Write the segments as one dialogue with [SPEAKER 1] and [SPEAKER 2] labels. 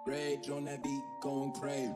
[SPEAKER 1] Rage on that beat, going crazy.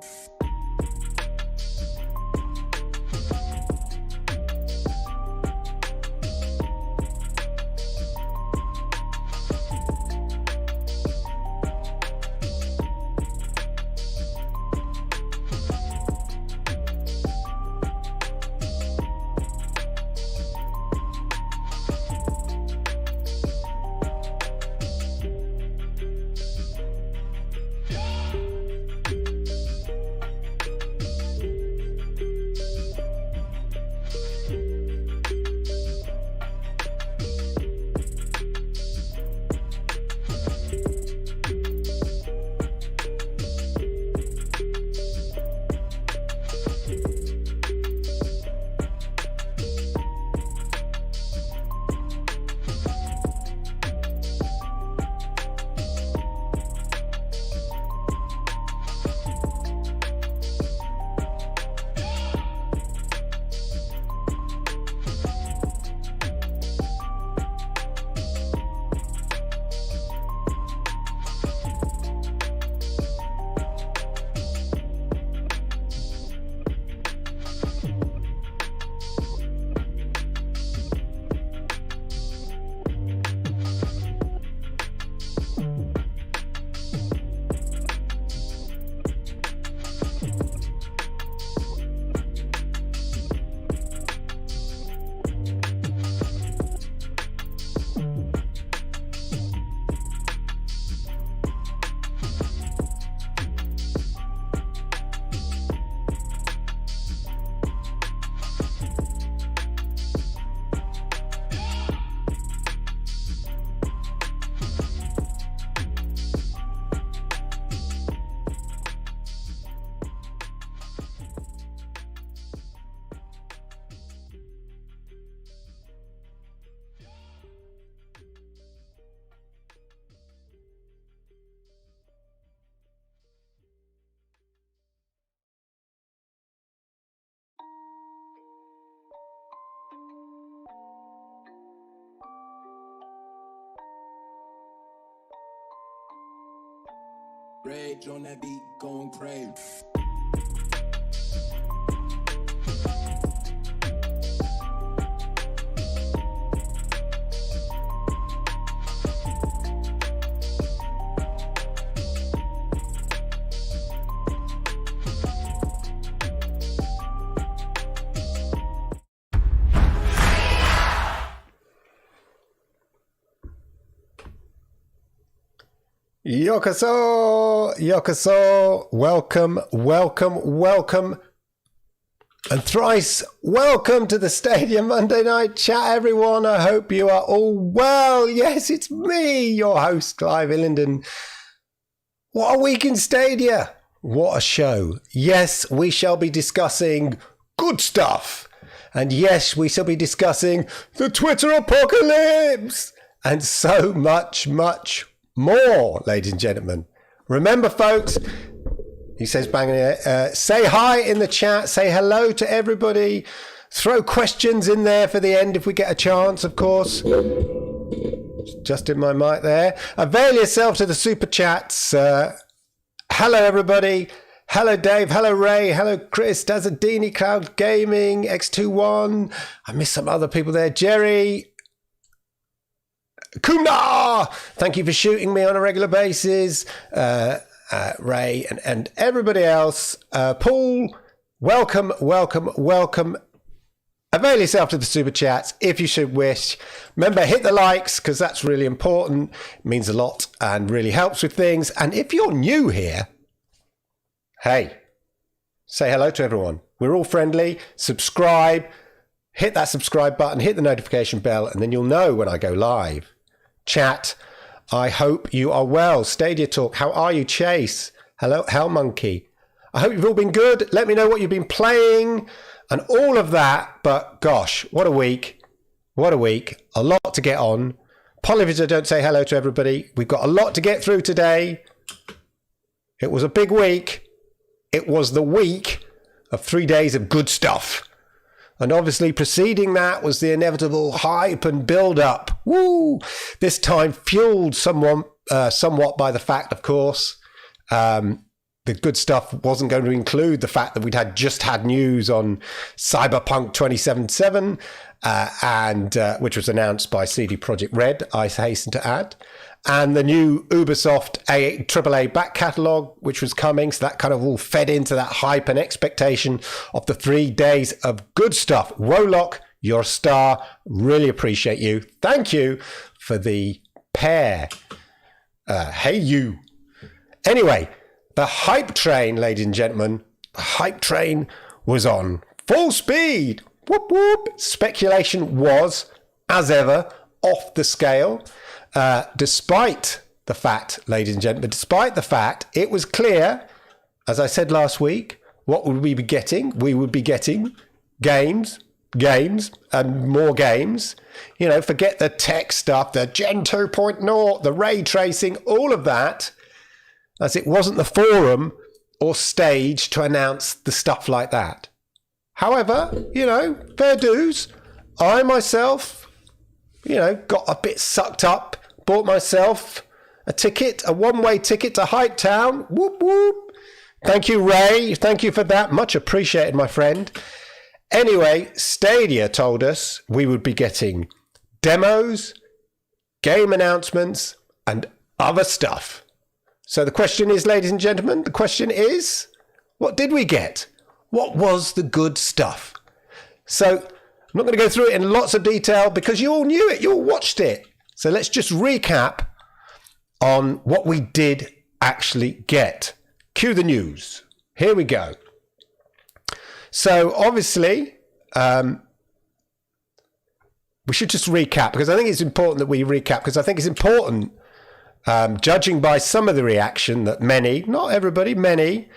[SPEAKER 1] Rage on that beat, going crazy.
[SPEAKER 2] Yokoso, yokoso, welcome, and thrice welcome to the Stadia Monday Night Chat, everyone. I hope you are all well. Yes, it's me, your host, Clive Illingdon. What a week in Stadia. What a show. Yes, we shall be discussing good stuff. And yes, we shall be discussing the Twitter apocalypse and so much more, ladies and gentlemen. Remember, folks, he says bang here, say hi in the chat, say hello to everybody, throw questions in there for the end if we get a chance, of course. Just in my mic there. Avail yourself to the super chats. Hello, everybody. Hello, Dave. Hello, Ray. Hello, Chris. Dazadini, Cloud Gaming, X21. I missed some other people there. Jerry. Kumar, thank you for shooting me on a regular basis. Ray and everybody else. Paul, welcome. Avail yourself to the super chats if you should wish. Remember, hit the likes because that's really important. It means a lot and really helps with things. And if you're new here, hey, say hello to everyone. We're all friendly. Subscribe. Hit that subscribe button. Hit the notification bell, and then you'll know when I go live. Chat, I hope you are well. Stadia Talk, how are you? Chase, hello, Hell Monkey. I hope you've all been good. Let me know what you've been playing and all of that. But gosh, what a week. What a week. A lot to get on. Apologies I don't say hello to everybody. We've got a lot to get through today. It was a big week. It was the week of 3 days of good stuff. And obviously preceding that was the inevitable hype and build-up. Woo! This time fueled somewhat by the fact, of course, The good stuff wasn't going to include the fact that we'd just had news on Cyberpunk 2077, which was announced by CD Projekt Red, I hasten to add, and the new Ubisoft AAA back catalogue, which was coming. So that kind of all fed into that hype and expectation of the 3 days of good stuff. Wolock, you're a star. Really appreciate you. Thank you for the pair. Hey, you. Anyway, the hype train, ladies and gentlemen, the hype train was on full speed. Whoop, whoop. Speculation was, as ever, off the scale. Despite the fact, ladies and gentlemen, it was clear, as I said last week, what would we be getting? We would be getting games, and more games. Forget the tech stuff, the Gen 2.0, the ray tracing, all of that, as it wasn't the forum or stage to announce the stuff like that. However, fair dues. I myself, got a bit sucked up, bought myself a one-way ticket to Hype Town. Whoop, whoop. Thank you, Ray. Thank you for that. Much appreciated, my friend. Anyway, Stadia told us we would be getting demos, game announcements, and other stuff. So the question is, ladies and gentlemen, what did we get? What was the good stuff? So I'm not going to go through it in lots of detail because you all knew it, you all watched it. So let's just recap on what we did actually get. Cue the news. Here we go. So obviously, we should just recap because I think it's important that we recap because I think it's important, judging by some of the reaction that many, not everybody, many,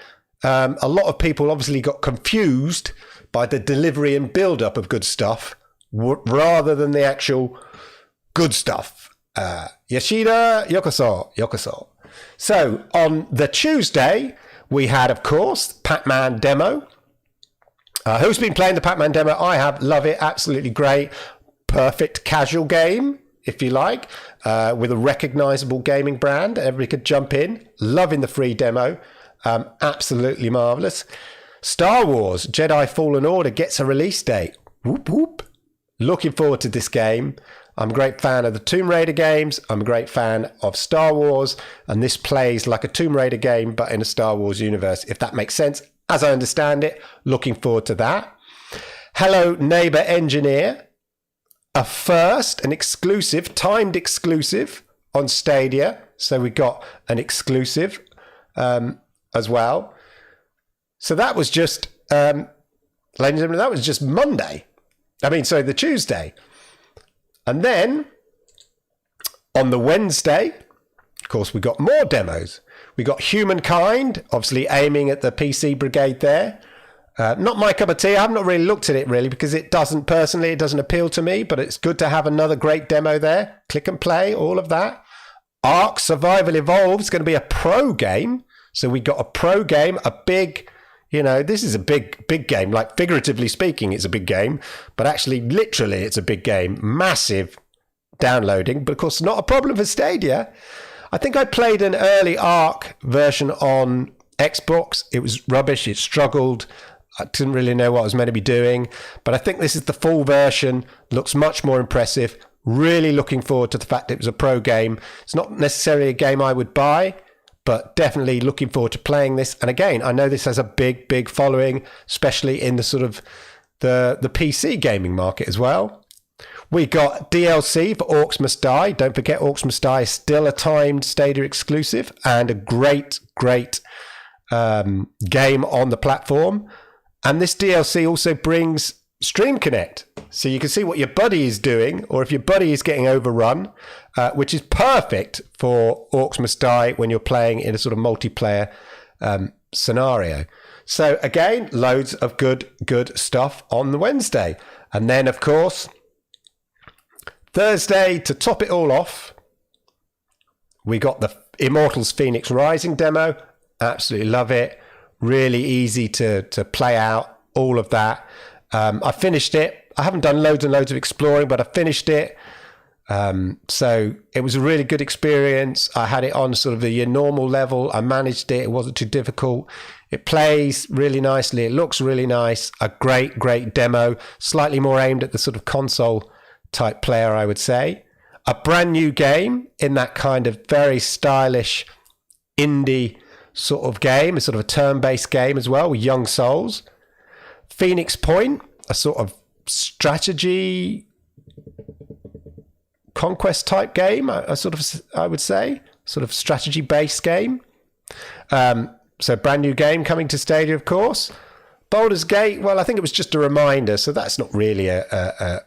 [SPEAKER 2] a lot of people obviously got confused by the delivery and build-up of good stuff rather than the actual good stuff. Yoshida, yokoso. So on the Tuesday, we had, of course, Pac-Man demo. Who's been playing the Pac-Man demo? I have. Love it. Absolutely great. Perfect casual game, if you like, with a recognizable gaming brand. Everybody could jump in. Loving the free demo. Absolutely marvelous. Star Wars Jedi Fallen Order gets a release date. Whoop, whoop. Looking forward to this game. I'm a great fan of the Tomb Raider games. I'm a great fan of Star Wars. And this plays like a Tomb Raider game, but in a Star Wars universe, if that makes sense. As I understand it, looking forward to that. Hello, Neighbor Engineer. An exclusive, timed exclusive on Stadia. So we got an exclusive as well. So that was just, ladies and gentlemen, that was just Monday. The Tuesday. And then on the Wednesday, of course, we got more demos. We got Humankind, obviously aiming at the PC brigade there. Not my cup of tea. I have not really looked at it really because it doesn't appeal to me, but it's good to have another great demo there. Click and play, all of that. Ark Survival Evolved is going to be a pro game. So we got a pro game, a big, this is a big game. Like figuratively speaking, it's a big game, but actually literally it's a big game. Massive downloading, but of course not a problem for Stadia. I think I played an early Ark version on Xbox. It was rubbish. It struggled. I didn't really know what I was meant to be doing. But I think this is the full version. Looks much more impressive. Really looking forward to the fact it was a pro game. It's not necessarily a game I would buy, but definitely looking forward to playing this. And again, I know this has a big following, especially in the sort of the PC gaming market as well. We got DLC for Orcs Must Die. Don't forget, Orcs Must Die is still a timed Stadia exclusive and a great game on the platform. And this DLC also brings Stream Connect. So you can see what your buddy is doing, or if your buddy is getting overrun, which is perfect for Orcs Must Die when you're playing in a sort of multiplayer scenario. So again, loads of good stuff on the Wednesday. And then, of course, Thursday, to top it all off, we got the Immortals Fenyx Rising demo. Absolutely love it. Really easy to play out, all of that. I finished it. I haven't done loads and loads of exploring, but I finished it. So it was a really good experience. I had it on sort of the normal level. I managed it. It wasn't too difficult. It plays really nicely. It looks really nice. A great demo. Slightly more aimed at the sort of console type player, I would say. A brand new game in that kind of very stylish indie sort of game. It's sort of a turn-based game as well with young souls. Fenyx Point, a sort of strategy conquest type game, I would say, sort of strategy based game. So brand new game coming to Stadia, of course. Baldur's Gate, well, I think it was just a reminder, so that's not really an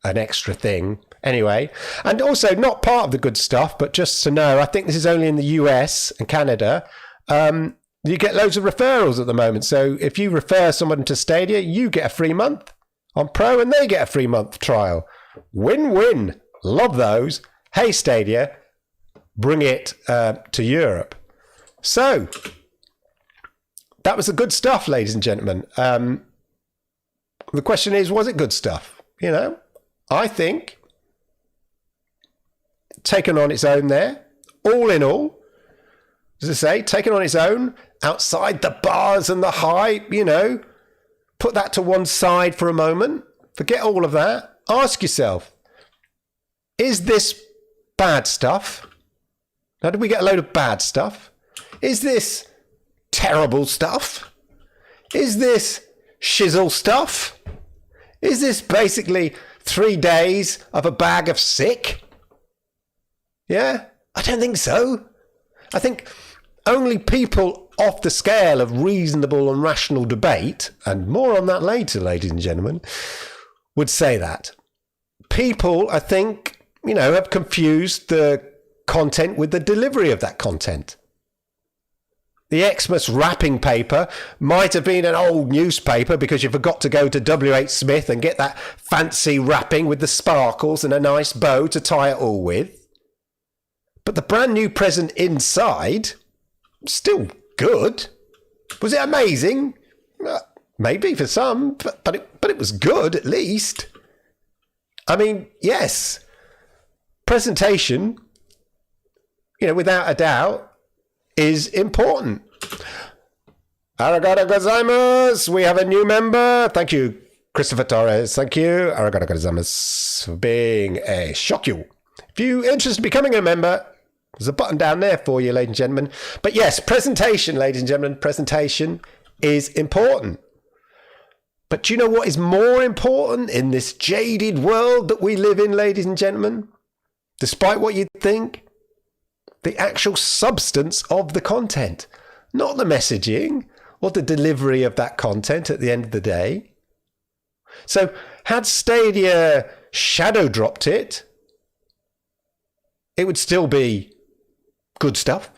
[SPEAKER 2] extra thing anyway. And also not part of the good stuff, but just to know, I think this is only in the US and Canada. You get loads of referrals at the moment. So if you refer someone to Stadia, you get a free month on Pro and they get a free month trial. Win-win. Love those. Hey, Stadia, bring it to Europe. So that was the good stuff, ladies and gentlemen. The question is, was it good stuff? You know, I think taken on its own there, all in all, as I say, taken on its own, outside the bars and the hype, you know, put that to one side for a moment. Forget all of that. Ask yourself, is this bad stuff? Now, did we get a load of bad stuff? Is this terrible stuff? Is this shizzle stuff? Is this basically 3 days of a bag of sick? Yeah? I don't think so. I think only people off the scale of reasonable and rational debate, and more on that later, ladies and gentlemen, would say that. People, I think, you know, have confused the content with the delivery of that content. The Xmas wrapping paper might have been an old newspaper because you forgot to go to W.H. Smith and get that fancy wrapping with the sparkles and a nice bow to tie it all with. But the brand new present inside, still good. Was it amazing? Maybe for some, but it was good at least. I mean, yes. Presentation, you know, without a doubt, is important. Arigato gozaimasu. We have a new member. Thank you, Christopher Torres. Thank you. Arigato gozaimasu for being a shokyu. If you're interested in becoming a member, there's a button down there for you, ladies and gentlemen. But yes, presentation, ladies and gentlemen, presentation is important. But do you know what is more important in this jaded world that we live in, ladies and gentlemen? Despite what you'd think, the actual substance of the content, not the messaging or the delivery of that content at the end of the day. So had Stadia shadow dropped it, it would still be good stuff.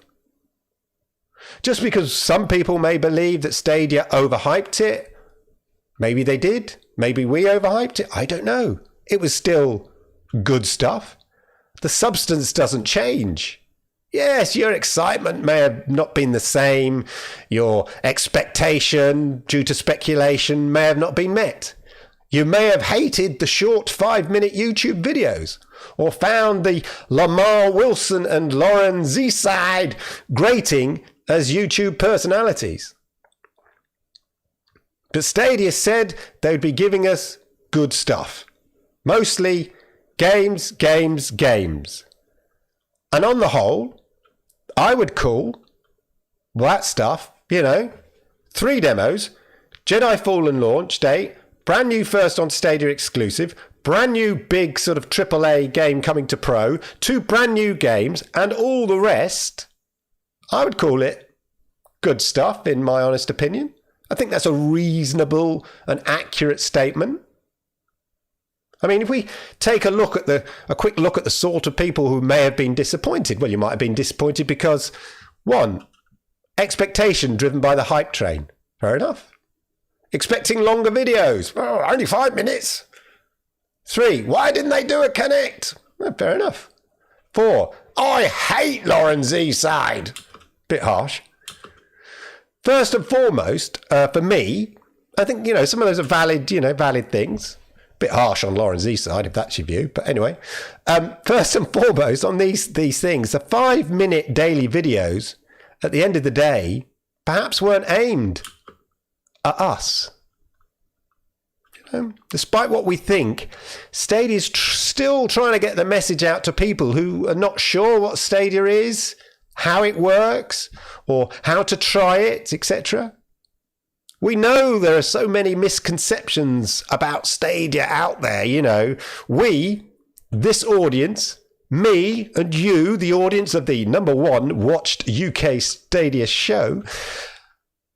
[SPEAKER 2] Just because some people may believe that Stadia overhyped it, maybe they did, maybe we overhyped it, I don't know. It was still good stuff. The substance doesn't change. Yes, your excitement may have not been the same. Your expectation due to speculation may have not been met. You may have hated the short 5-minute YouTube videos or found the Lamar Wilson and Lauren Z-Side grating as YouTube personalities. But Stadia said they would be giving us good stuff. Mostly games. And on the whole, I would call that stuff, you know, 3 demos, Jedi Fallen launch date, brand new first on Stadia exclusive, brand new big sort of AAA game coming to Pro, 2 brand new games, and all the rest, I would call it good stuff, in my honest opinion. I think that's a reasonable and accurate statement. I mean, if we take a quick look at the sort of people who may have been disappointed, well, you might have been disappointed because, 1, expectation driven by the hype train. Fair enough. Expecting longer videos. Oh, only 5 minutes. 3, why didn't they do a Connect? Well, fair enough. 4, I hate Lauren Z-Side. Bit harsh. First and foremost, for me, I think, you know, some of those are valid things. bit harsh on Lauren Z's side, if that's your view. But anyway, first and foremost on these things, the 5-minute daily videos at the end of the day perhaps weren't aimed at us. Despite what we think, Stadia is still trying to get the message out to people who are not sure what Stadia is, how it works, or how to try it, etc. We know there are so many misconceptions about Stadia out there, We, this audience, me and you, the audience of the #1 watched UK Stadia show,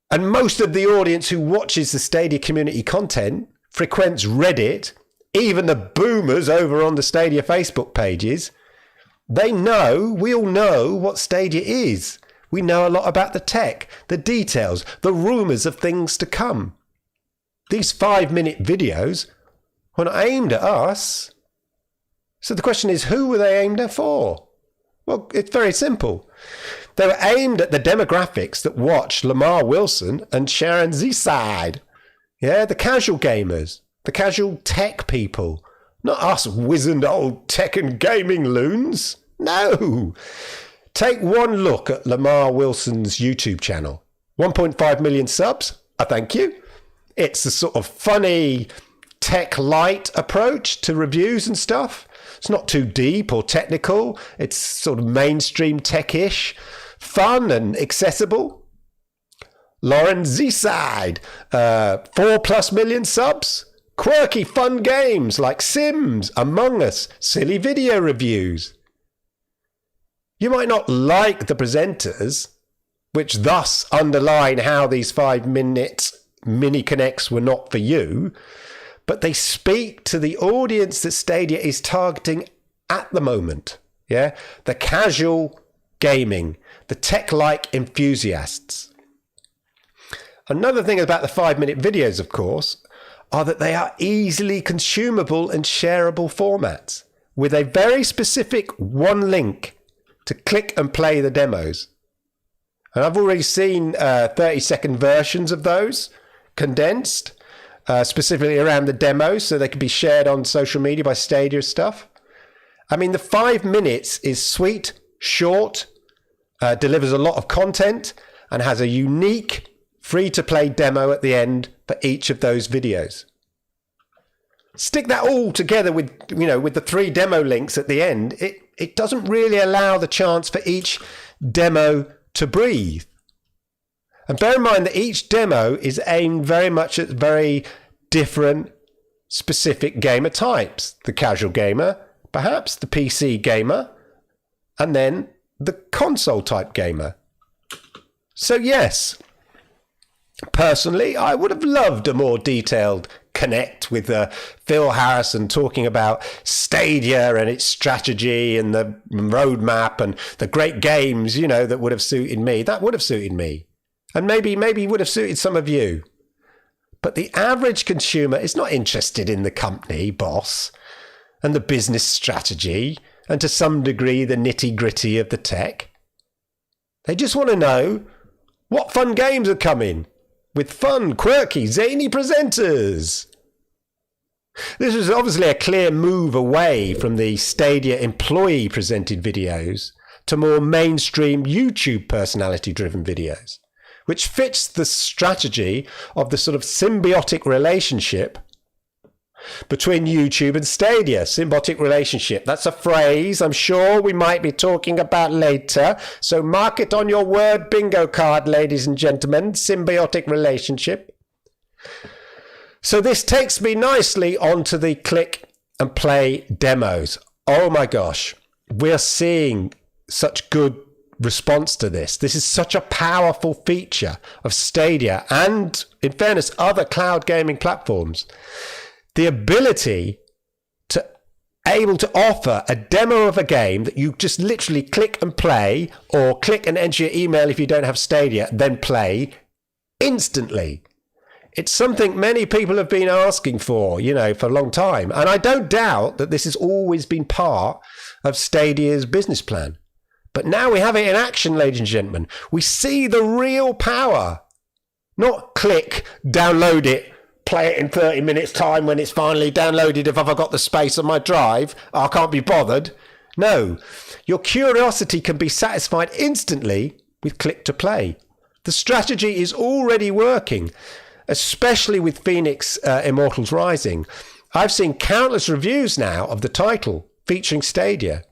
[SPEAKER 2] and most of the audience who watches the Stadia community content frequents Reddit, even the boomers over on the Stadia Facebook pages, we all know what Stadia is. We know a lot about the tech, the details, the rumours of things to come. These 5-minute videos were not aimed at us. So the question is, who were they aimed at for? Well, it's very simple. They were aimed at the demographics that watch Lamar Wilson and Sharon Z-Side. Yeah, the casual gamers, the casual tech people, not us wizened old tech and gaming loons. No. Take one look at Lamar Wilson's YouTube channel. 1.5 million subs. I thank you. It's a sort of funny tech light approach to reviews and stuff. It's not too deep or technical. It's sort of mainstream tech-ish, fun and accessible. Lauren Z-Side, 4+ million subs. Quirky fun games like Sims, Among Us, silly video reviews. You might not like the presenters, which thus underline how these 5-minute mini connects were not for you, but they speak to the audience that Stadia is targeting at the moment. Yeah, the casual gaming, the tech-like enthusiasts. Another thing about the 5-minute videos, of course, are that they are easily consumable and shareable formats with a very specific one link to click and play the demos. And I've already seen 30-second versions of those condensed, specifically around the demos, so they can be shared on social media by Stadia stuff. I mean, the 5 minutes is sweet, short, delivers a lot of content, and has a unique free-to-play demo at the end for each of those videos. Stick that all together with the 3 demo links at the end. It doesn't really allow the chance for each demo to breathe. And bear in mind that each demo is aimed very much at very different specific gamer types. The casual gamer, perhaps the PC gamer, and then the console type gamer. So yes, personally, I would have loved a more detailed connect with Phil Harrison talking about Stadia and its strategy and the roadmap and the great games, that would have suited me. That would have suited me. And maybe would have suited some of you. But the average consumer is not interested in the company boss and the business strategy and to some degree the nitty-gritty of the tech. They just want to know what fun games are coming with fun, quirky, zany presenters. This was obviously a clear move away from the Stadia employee-presented videos to more mainstream YouTube personality-driven videos, which fits the strategy of the sort of symbiotic relationship between YouTube and Stadia. Symbiotic relationship. That's a phrase I'm sure we might be talking about later. So mark it on your word bingo card, ladies and gentlemen. Symbiotic relationship. So this takes me nicely onto the click and play demos. Oh my gosh. We're seeing such good response to this. This is such a powerful feature of Stadia and, in fairness, other cloud gaming platforms. The ability to able to offer a demo of a game that you just literally click and play, or click and enter your email if you don't have Stadia, then play instantly. It's something many people have been asking for, for a long time. And I don't doubt that this has always been part of Stadia's business plan. But now we have it in action, ladies and gentlemen. We see the real power. Not click, download it, play it in 30 minutes time when it's finally downloaded if I've got the space on my drive. I can't be bothered. No, your curiosity can be satisfied instantly with click to play. The strategy is already working, especially with Fenyx Immortals Rising. I've seen countless reviews now of the title featuring Stadia.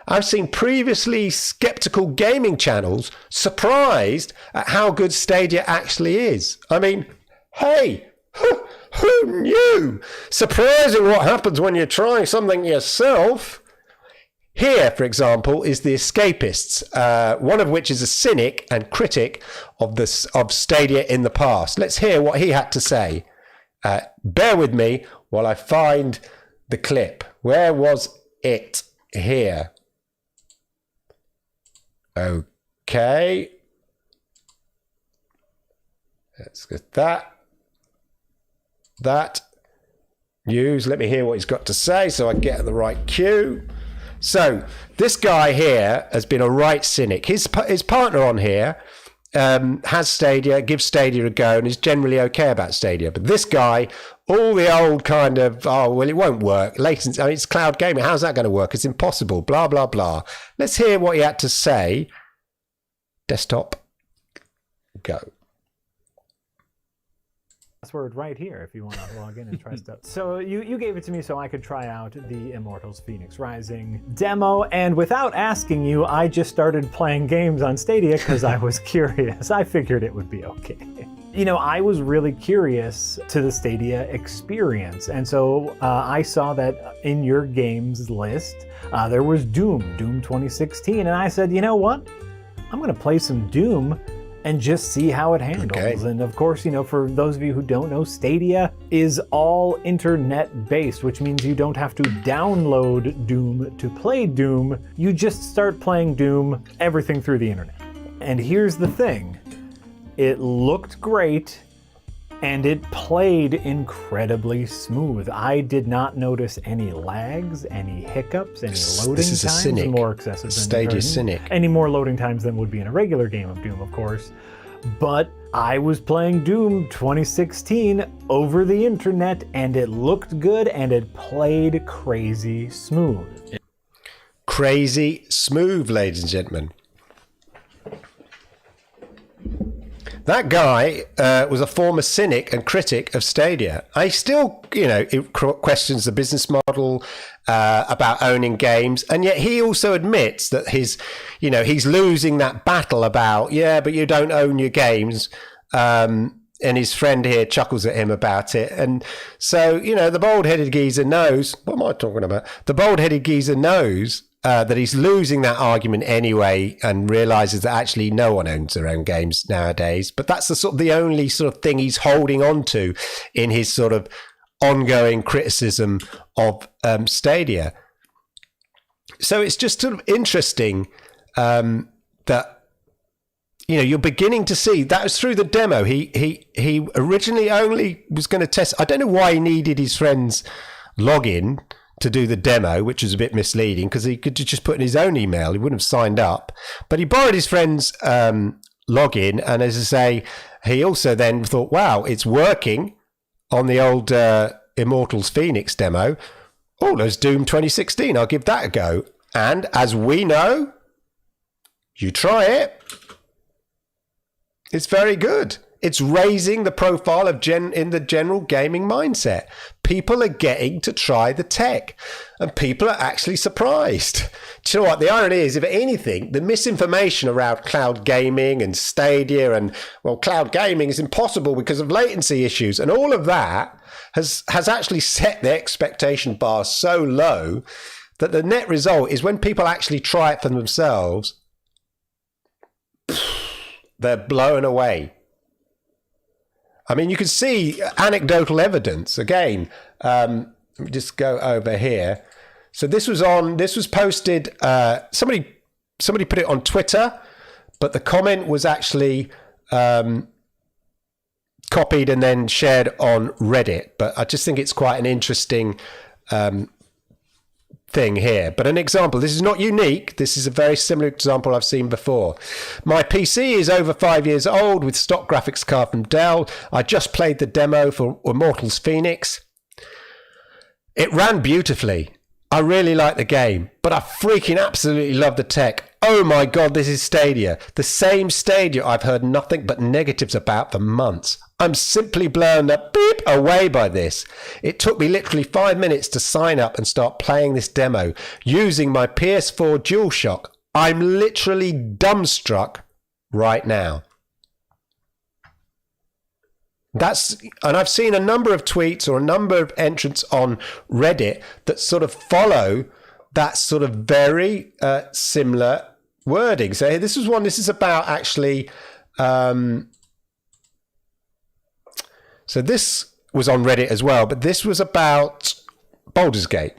[SPEAKER 2] I've seen previously skeptical gaming channels surprised at how good Stadia actually is. I mean, hey, who knew? Surprising what happens when you're trying something yourself. Here, for example, is The Escapists, one of which is a cynic and critic of Stadia in the past. Let's hear what he had to say. Bear with me while I find the clip. Where was it? Here. Okay. Let's get that. News. Let me hear what he's got to say so I get the right cue. So this guy here has been a right cynic. His partner on here has Stadia, gives Stadia a go, and is generally okay about Stadia. But this guy, all the old kind of, oh, well, it won't work. Latency, I mean, it's cloud gaming. How's that going to work? It's impossible. Blah, blah, blah. Let's hear what he had to say. Desktop, go.
[SPEAKER 3] Password right here if you want to log in and try stuff. So you gave it to me so I could try out the Immortals Fenyx Rising demo, and without asking you, I just started playing games on Stadia because I was curious. I figured it would be okay. You know, I was really curious to the Stadia experience, and so I saw that in your games list there was Doom 2016, and I said, you know what? I'm going to play some Doom and just see how it handles. Okay. And of course, you know, for those of you who don't know, Stadia is all internet based, which means you don't have to download Doom to play Doom. You just start playing Doom, everything through the internet. And here's the thing, it looked great and it played incredibly smooth. I did not notice any lags, any hiccups, any loading times. More excessive than
[SPEAKER 2] Stadia cynic.
[SPEAKER 3] Any more loading times than would be in a regular game of Doom, of course. But I was playing Doom 2016 over the internet, and it looked good, and it played crazy smooth.
[SPEAKER 2] Crazy smooth, ladies and gentlemen. That guy was a former cynic and critic of Stadia. I still, you know, questions the business model about owning games, and yet he also admits that he's losing that battle about, yeah, but you don't own your games. And his friend here chuckles at him about it. And so, you know, the bald-headed geezer knows, what am I talking about? The bald-headed geezer knows that he's losing that argument anyway, and realizes that actually no one owns their own games nowadays. But that's the only sort of thing he's holding on to in his sort of ongoing criticism of Stadia. So it's just sort of interesting that, you know, you're beginning to see that was through the demo. He originally only was going to test. I don't know why he needed his friend's login to do the demo, which was a bit misleading because he could just put in his own email. He wouldn't have signed up. But he borrowed his friend's login. And as I say, he also then thought, wow, it's working on the old Immortals Fenyx demo. Oh, there's Doom 2016. I'll give that a go. And as we know, you try it, it's very good. It's raising the profile of in the general gaming mindset. People are getting to try the tech, and people are actually surprised. Do you know what? The irony is, if anything, the misinformation around cloud gaming and Stadia and, well, cloud gaming is impossible because of latency issues, and all of that has actually set the expectation bar so low that the net result is when people actually try it for themselves, they're blown away. I mean, you can see anecdotal evidence. Again, let me just go over here. So this was posted, somebody put it on Twitter, but the comment was actually copied and then shared on Reddit. But I just think it's quite an interesting thing here, but an example. This is not unique. This is a very similar example I've seen before. My PC is over 5 years old with stock graphics card from Dell. I just played the demo for Immortals Fenyx. It ran beautifully. I really like the game, but I freaking absolutely love the tech. Oh my God, this is Stadia. The same Stadia I've heard nothing but negatives about for months. I'm simply blown away by this. It took me literally 5 minutes to sign up and start playing this demo using my PS4 DualShock. I'm literally dumbstruck right now. And I've seen a number of tweets or a number of entrants on Reddit that sort of follow that sort of very similar wording. So this is about actually... So this was on Reddit as well, but this was about Baldur's Gate.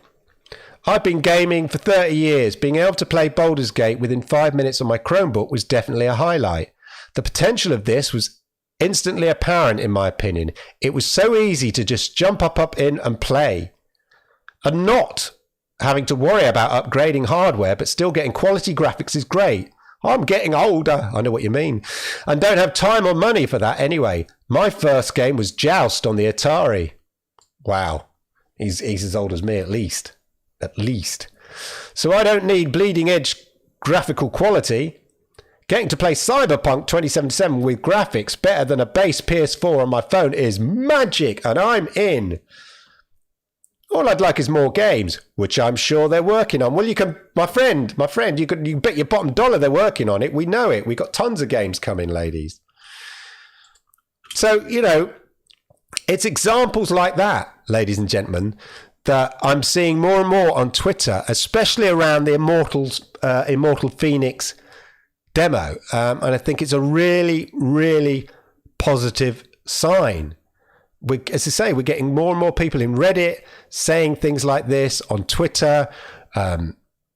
[SPEAKER 2] I've been gaming for 30 years. Being able to play Baldur's Gate within 5 minutes on my Chromebook was definitely a highlight. The potential of this was instantly apparent, in my opinion. It was so easy to just jump up in and play, and not having to worry about upgrading hardware, but still getting quality graphics is great. I'm getting older, I know what you mean, and don't have time or money for that anyway. My first game was Joust on the Atari. Wow, he's as old as me at least. So I don't need bleeding edge graphical quality. Getting to play Cyberpunk 2077 with graphics better than a base PS4 on my phone is magic, and I'm in. All I'd like is more games, which I'm sure they're working on. Well, you can, my friend, you can bet your bottom dollar they're working on it. We know it. We got tons of games coming, ladies. So, it's examples like that, ladies and gentlemen, that I'm seeing more and more on Twitter, especially around the Immortal Fenyx demo. And I think it's a really, really positive sign. As I say, we're getting more and more people in Reddit saying things like this on Twitter,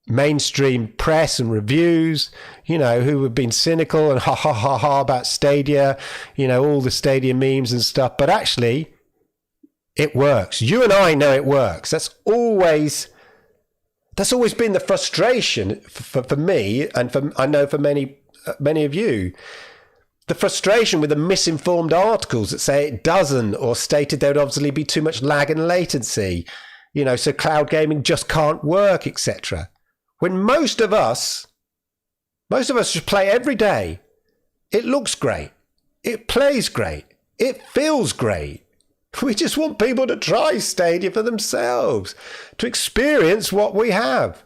[SPEAKER 2] mainstream press and reviews, who have been cynical and ha about Stadia, all the Stadia memes and stuff. But actually, it works. You and I know it works. That's always been the frustration for me, and I know for many of you. The frustration with the misinformed articles that say it doesn't, or stated there would obviously be too much lag and latency, so cloud gaming just can't work, etc. When most of us just play every day. It looks great. It plays great. It feels great. We just want people to try Stadia for themselves, to experience what we have.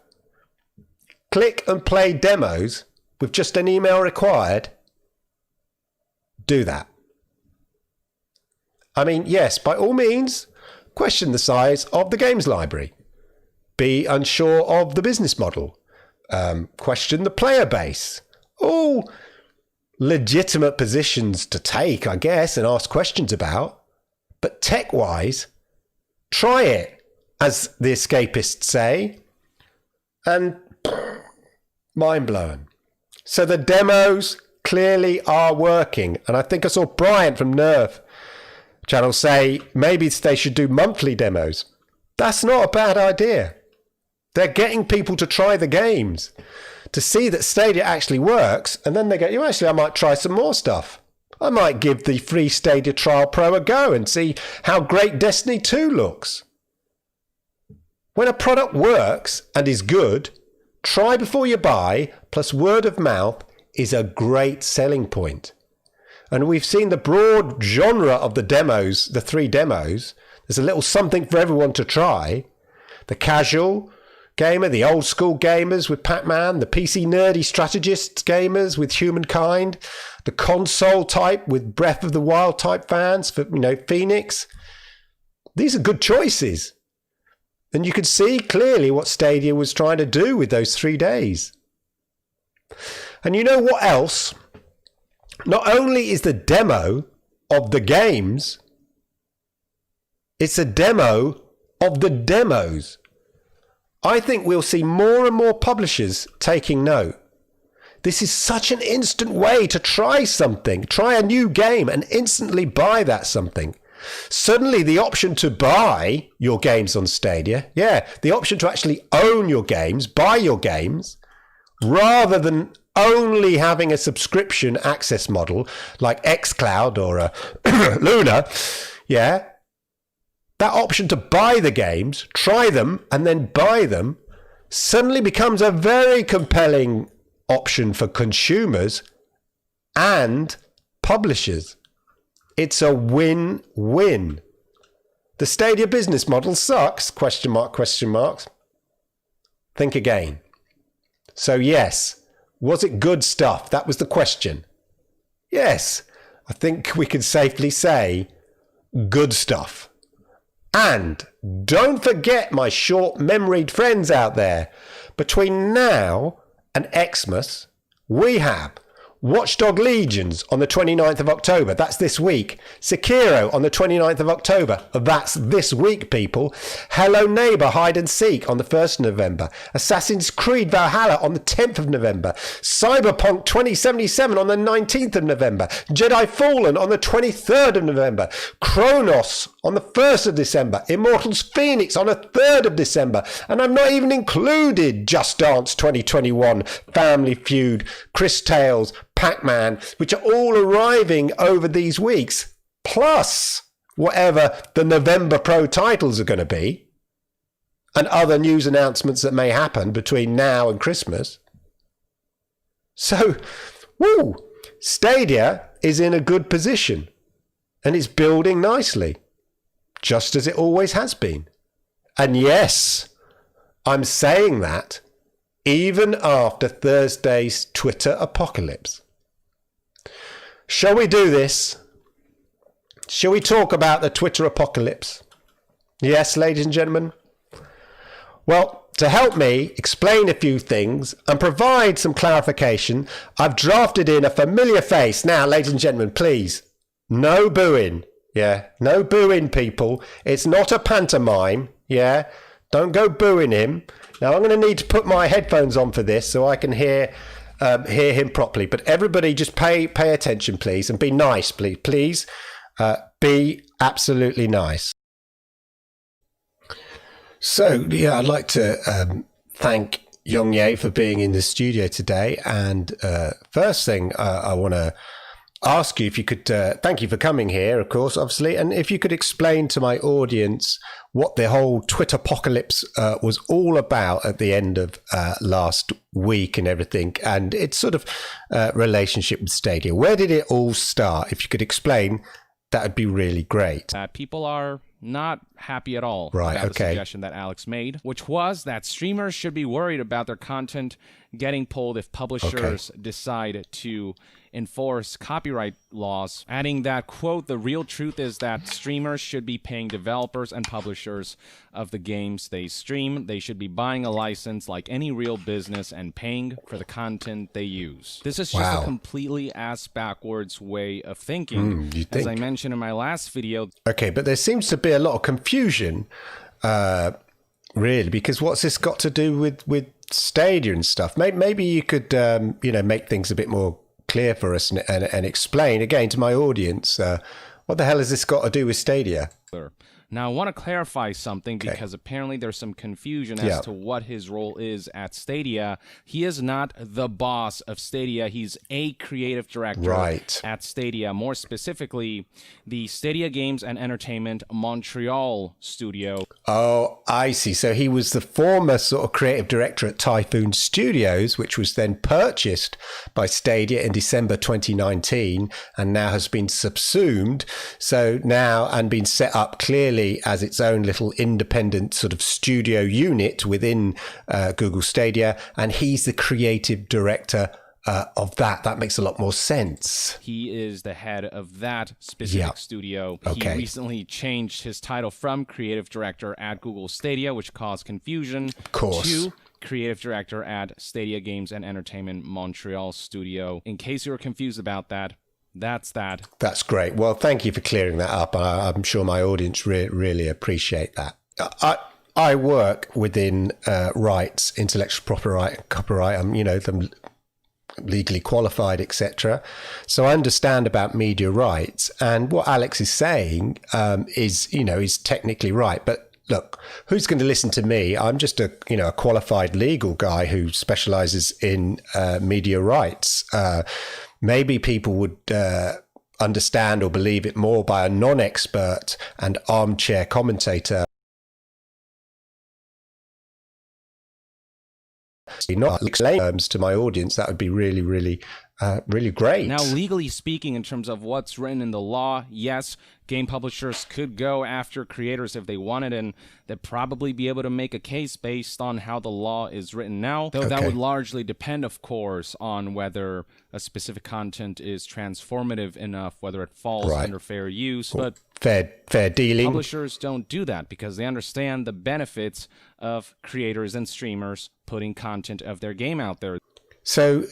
[SPEAKER 2] Click and play demos with just an email required. Do that. I mean, yes, by all means, question the size of the games library. Be unsure of the business model. Question the player base. All legitimate positions to take, I guess, and ask questions about. But tech-wise, try it, as the escapists say. And mind-blowing. So the demos clearly are working. And I think I saw Bryant from Nerve Channel say maybe they should do monthly demos. That's not a bad idea. They're getting people to try the games, to see that Stadia actually works, and then they go, actually, I might try some more stuff. I might give the free Stadia Trial Pro a go and see how great Destiny 2 looks. When a product works and is good, try before you buy, plus word of mouth, is a great selling point. And we've seen the broad genre of the demos, the 3 demos. There's a little something for everyone to try. The casual gamer, the old school gamers with Pac-Man, the PC nerdy strategists gamers with Humankind, the console type with Breath of the Wild type fans for, Fenyx. These are good choices. And you could see clearly what Stadia was trying to do with those 3 days. And you know what else? Not only is the demo of the games, it's a demo of the demos. I think we'll see more and more publishers taking note. This is such an instant way to try something, try a new game and instantly buy that something. Suddenly the option to buy your games on Stadia, the option to actually own your games, buy your games, rather than only having a subscription access model like xCloud or Luna, that option to buy the games, try them, and then buy them suddenly becomes a very compelling option for consumers and publishers. It's a win-win. The Stadia business model sucks, question marks. Think again. So yes, was it good stuff? That was the question. Yes, I think we can safely say good stuff. And don't forget, my short-memoried friends out there, between now and Xmas, we have Watchdog Legions on the 29th of October. That's this week. Sekiro on the 29th of October. That's this week, people. Hello Neighbor Hide and Seek on the 1st of November. Assassin's Creed Valhalla on the 10th of November. Cyberpunk 2077 on the 19th of November. Jedi Fallen on the 23rd of November. Chronos on the 1st of December. Immortals Fenyx on the 3rd of December. And I've not even included Just Dance 2021, Family Feud, Chris Tales, Pac-Man, which are all arriving over these weeks, plus whatever the November Pro titles are going to be, and other news announcements that may happen between now and Christmas. So, Stadia is in a good position, and it's building nicely, just as it always has been. And yes, I'm saying that even after Thursday's Twitter apocalypse. Shall we do this? Shall we talk about the Twitter apocalypse? Yes, ladies and gentlemen. Well, to help me explain a few things and provide some clarification, I've drafted in a familiar face. Now, ladies and gentlemen, please, no booing. No booing, people. It's not a pantomime. Don't go booing him. Now, I'm going to need to put my headphones on for this so I can hear him properly. But everybody just pay attention, please, and be nice, please. Please be absolutely nice. So, I'd like to thank Yong Ye for being in the studio today. And first thing I want to ask you if you could, thank you for coming here, of course, obviously, and if you could explain to my audience what the whole Twitter apocalypse was all about at the end of last week and everything, and its sort of relationship with Stadia. Where did it all start? If you could explain, that would be really great.
[SPEAKER 4] People are not happy at all
[SPEAKER 2] about
[SPEAKER 4] the suggestion that Alex made, which was that streamers should be worried about their content getting pulled if publishers decide to enforce copyright laws, adding that, quote, the real truth is that streamers should be paying developers and publishers of the games they stream. They should be buying a license like any real business and paying for the content they use. This is just a completely ass-backwards way of thinking. As I mentioned in my last video. Okay,
[SPEAKER 2] but there seems to be a lot of confusion, really, because what's this got to do with Stadia and stuff? Maybe you could, make things a bit more clear for us and explain again to my audience what the hell has this got to do with Stadia?
[SPEAKER 4] Now, I want to clarify something because apparently there's some confusion as to what his role is at Stadia. He is not the boss of Stadia. He's a creative director at Stadia. More specifically, the Stadia Games and Entertainment Montreal studio.
[SPEAKER 2] Oh, I see. So he was the former sort of creative director at Typhoon Studios, which was then purchased by Stadia in December 2019 and now has been subsumed. So now, and been set up clearly as its own little independent sort of studio unit within Google Stadia, and he's the creative director of that. That makes a lot more sense.
[SPEAKER 4] He is the head of that specific studio. He recently changed his title from creative director at Google Stadia, which caused confusion, to creative director at Stadia Games and Entertainment Montreal studio. In case you were confused about that, that's that. That's
[SPEAKER 2] great. Well, thank you for clearing that up. I'm sure my audience really appreciate that. I work within rights, intellectual property, copyright. I'm, legally qualified, etc. So I understand about media rights, and what Alex is saying is technically right. But look, who's going to listen to me? I'm just a qualified legal guy who specializes in media rights. Maybe people would understand or believe it more by a non-expert and armchair commentator. Not explain terms to my audience. That would be really, really, really great.
[SPEAKER 4] Now, legally speaking, in terms of what's written in the law, yes, game publishers could go after creators if they wanted, and they'd probably be able to make a case based on how the law is written now, though that would largely depend, of course, on whether a specific content is transformative enough, whether it falls under fair use. But
[SPEAKER 2] fair dealing.
[SPEAKER 4] Publishers don't do that because they understand the benefits of creators and streamers putting content of their game out there.
[SPEAKER 2] So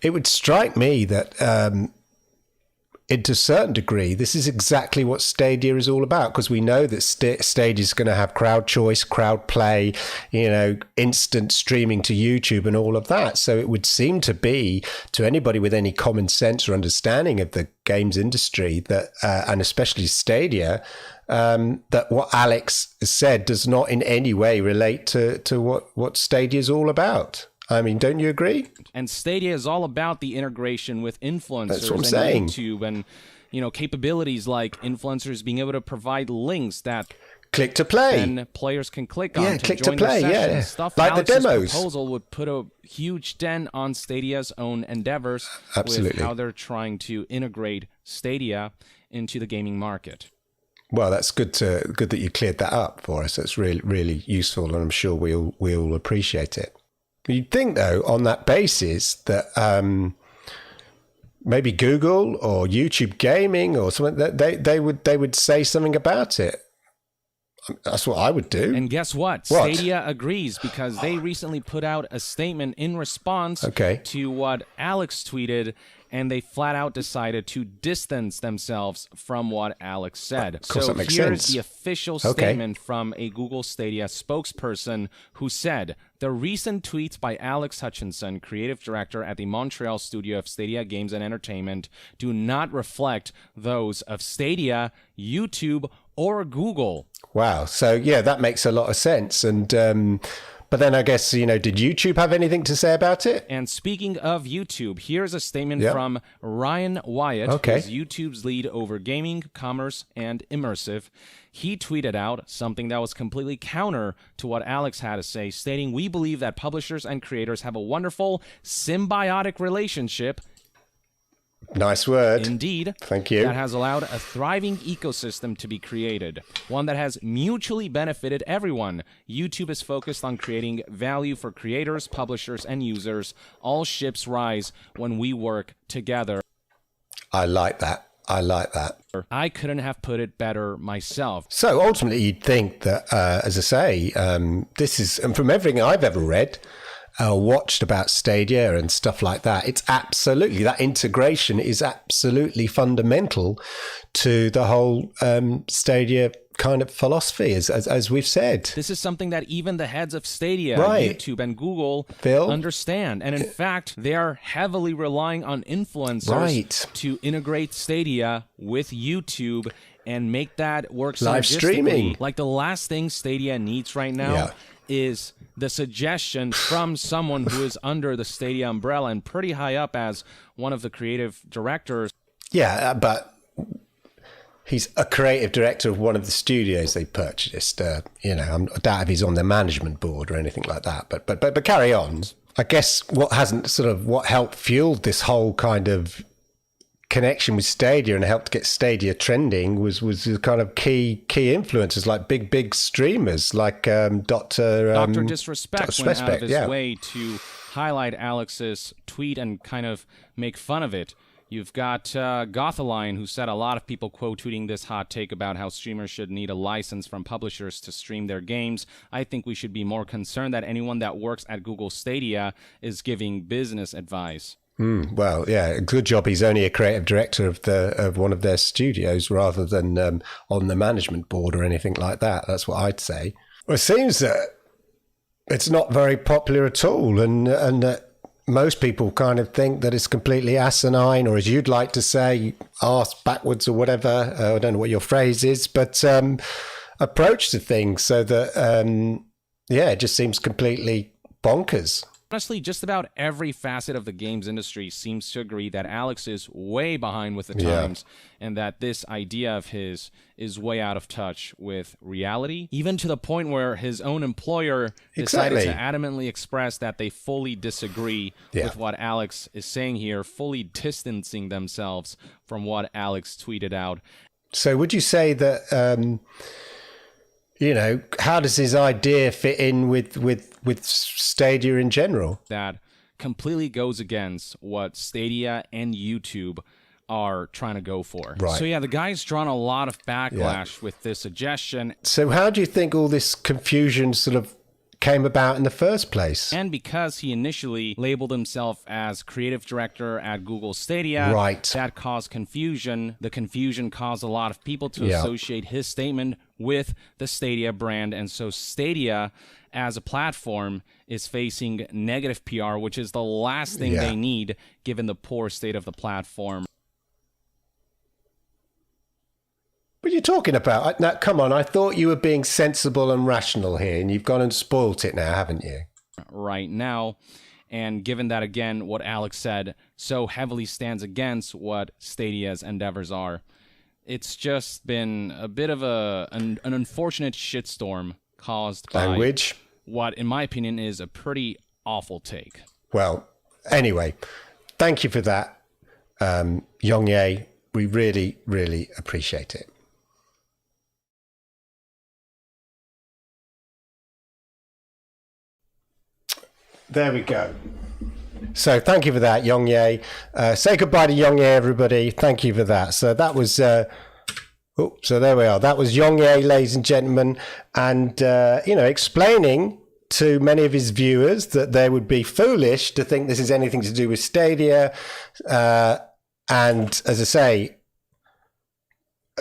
[SPEAKER 2] it would strike me that to a certain degree, this is exactly what Stadia is all about, because we know that Stadia is going to have crowd choice, crowd play, instant streaming to YouTube and all of that. So it would seem to be, to anybody with any common sense or understanding of the games industry, that and especially Stadia, that what Alex said does not in any way relate to what Stadia is all about. I mean, don't you agree?
[SPEAKER 4] And Stadia is all about the integration with influencers.
[SPEAKER 2] That's what I'm
[SPEAKER 4] and
[SPEAKER 2] saying.
[SPEAKER 4] YouTube and, capabilities like influencers being able to provide links that
[SPEAKER 2] click to play.
[SPEAKER 4] And players can click on to
[SPEAKER 2] click
[SPEAKER 4] join
[SPEAKER 2] to play,
[SPEAKER 4] the session.
[SPEAKER 2] yeah.
[SPEAKER 4] Stuff
[SPEAKER 2] Like
[SPEAKER 4] Alex's
[SPEAKER 2] the demos.
[SPEAKER 4] proposal would put a huge dent on Stadia's own endeavors with how they're trying to integrate Stadia into the gaming market.
[SPEAKER 2] Well, that's good that you cleared that up for us. That's really, really useful, and I'm sure we'll appreciate it. You'd think, though, on that basis that maybe Google or YouTube Gaming or something, that they would say something about it. That's what I would do.
[SPEAKER 4] And guess what? Stadia agrees, because they recently put out a statement in response to what Alex tweeted, and they flat out decided to distance themselves from what Alex said.
[SPEAKER 2] Of course,
[SPEAKER 4] so
[SPEAKER 2] that makes
[SPEAKER 4] here's
[SPEAKER 2] sense.
[SPEAKER 4] the official statement from a Google Stadia spokesperson who said, "The recent tweets by Alex Hutchinson, creative director at the Montreal studio of Stadia Games and Entertainment, do not reflect those of Stadia, YouTube, or Google."
[SPEAKER 2] Wow. So, yeah, that makes a lot of sense. And but then I guess, did YouTube have anything to say about it?
[SPEAKER 4] And speaking of YouTube, here's a statement from Ryan Wyatt, who's YouTube's lead over gaming, commerce, and immersive. He tweeted out something that was completely counter to what Alex had to say, stating, "We believe that publishers and creators have a wonderful symbiotic relationship."
[SPEAKER 2] Nice word.
[SPEAKER 4] Indeed.
[SPEAKER 2] Thank you.
[SPEAKER 4] That has allowed a thriving ecosystem to be created, one that has mutually benefited everyone. YouTube is focused on creating value for creators, publishers, and users. All ships rise when we work together.
[SPEAKER 2] I like that.
[SPEAKER 4] I couldn't have put it better myself.
[SPEAKER 2] So ultimately, you'd think that, as I say, this is, and from everything I've ever read, watched about Stadia and stuff like that, it's absolutely, that integration is absolutely fundamental to the whole Stadia kind of philosophy, as we've said.
[SPEAKER 4] This is something that even the heads of Stadia, YouTube, and Google understand. And in fact, they are heavily relying on influencers to integrate Stadia with YouTube and make that work
[SPEAKER 2] live streaming.
[SPEAKER 4] Like, the last thing Stadia needs right now is the suggestion from someone who is under the Stadia umbrella and pretty high up as one of the creative directors.
[SPEAKER 2] Yeah, but he's a creative director of one of the studios they purchased. I doubt if he's on their management board or anything like that. But carry on. I guess what helped fuel this whole kind of connection with Stadia and helped get Stadia trending was the kind of key influencers, like big streamers like Dr.
[SPEAKER 4] Disrespect went out of his way to highlight Alex's tweet and kind of make fun of it. You've got Gothaline, who said a lot of people quote tweeting this hot take about how streamers should need a license from publishers to stream their games. I think we should be more concerned that anyone that works at Google Stadia is giving business advice.
[SPEAKER 2] Well, yeah, good job he's only a creative director of one of their studios rather than on the management board or anything like that. That's what I'd say. Well, it seems that it's not very popular at all, and most people kind of think that it's completely asinine, or as you'd like to say, arse backwards or whatever. I don't know what your phrase is, but approach to things so that, it just seems completely bonkers.
[SPEAKER 4] Honestly, just about every facet of the games industry seems to agree that Alex is way behind with the times and that this idea of his is way out of touch with reality, even to the point where his own employer decided to adamantly express that they fully disagree with what Alex is saying here, fully distancing themselves from what Alex tweeted out.
[SPEAKER 2] So would you say that... how does his idea fit in with Stadia in general?
[SPEAKER 4] That completely goes against what Stadia and YouTube are trying to go for.
[SPEAKER 2] Right.
[SPEAKER 4] So the guy's drawn a lot of backlash with this suggestion.
[SPEAKER 2] So how do you think all this confusion sort of came about in the first place?
[SPEAKER 4] And because he initially labeled himself as creative director at Google Stadia, that caused confusion. The confusion caused a lot of people to associate his statement with the Stadia brand. And so Stadia as a platform is facing negative PR, which is the last thing they need given the poor state of the platform.
[SPEAKER 2] What are you talking about? Now, come on, I thought you were being sensible and rational here, and you've gone and spoilt it now, haven't you?
[SPEAKER 4] Right now. And given that, again, what Alex said so heavily stands against what Stadia's endeavors are, it's just been a bit of an unfortunate shitstorm caused by what, in my opinion, is a pretty awful take.
[SPEAKER 2] Well, anyway, thank you for that, Yongye. We really, really appreciate it. There we go. So thank you for that, Yongye. Say goodbye to Yongye, everybody. Thank you for that. So that was... so there we are. That was Yongye, ladies and gentlemen. And, explaining to many of his viewers that they would be foolish to think this is anything to do with Stadia. And as I say...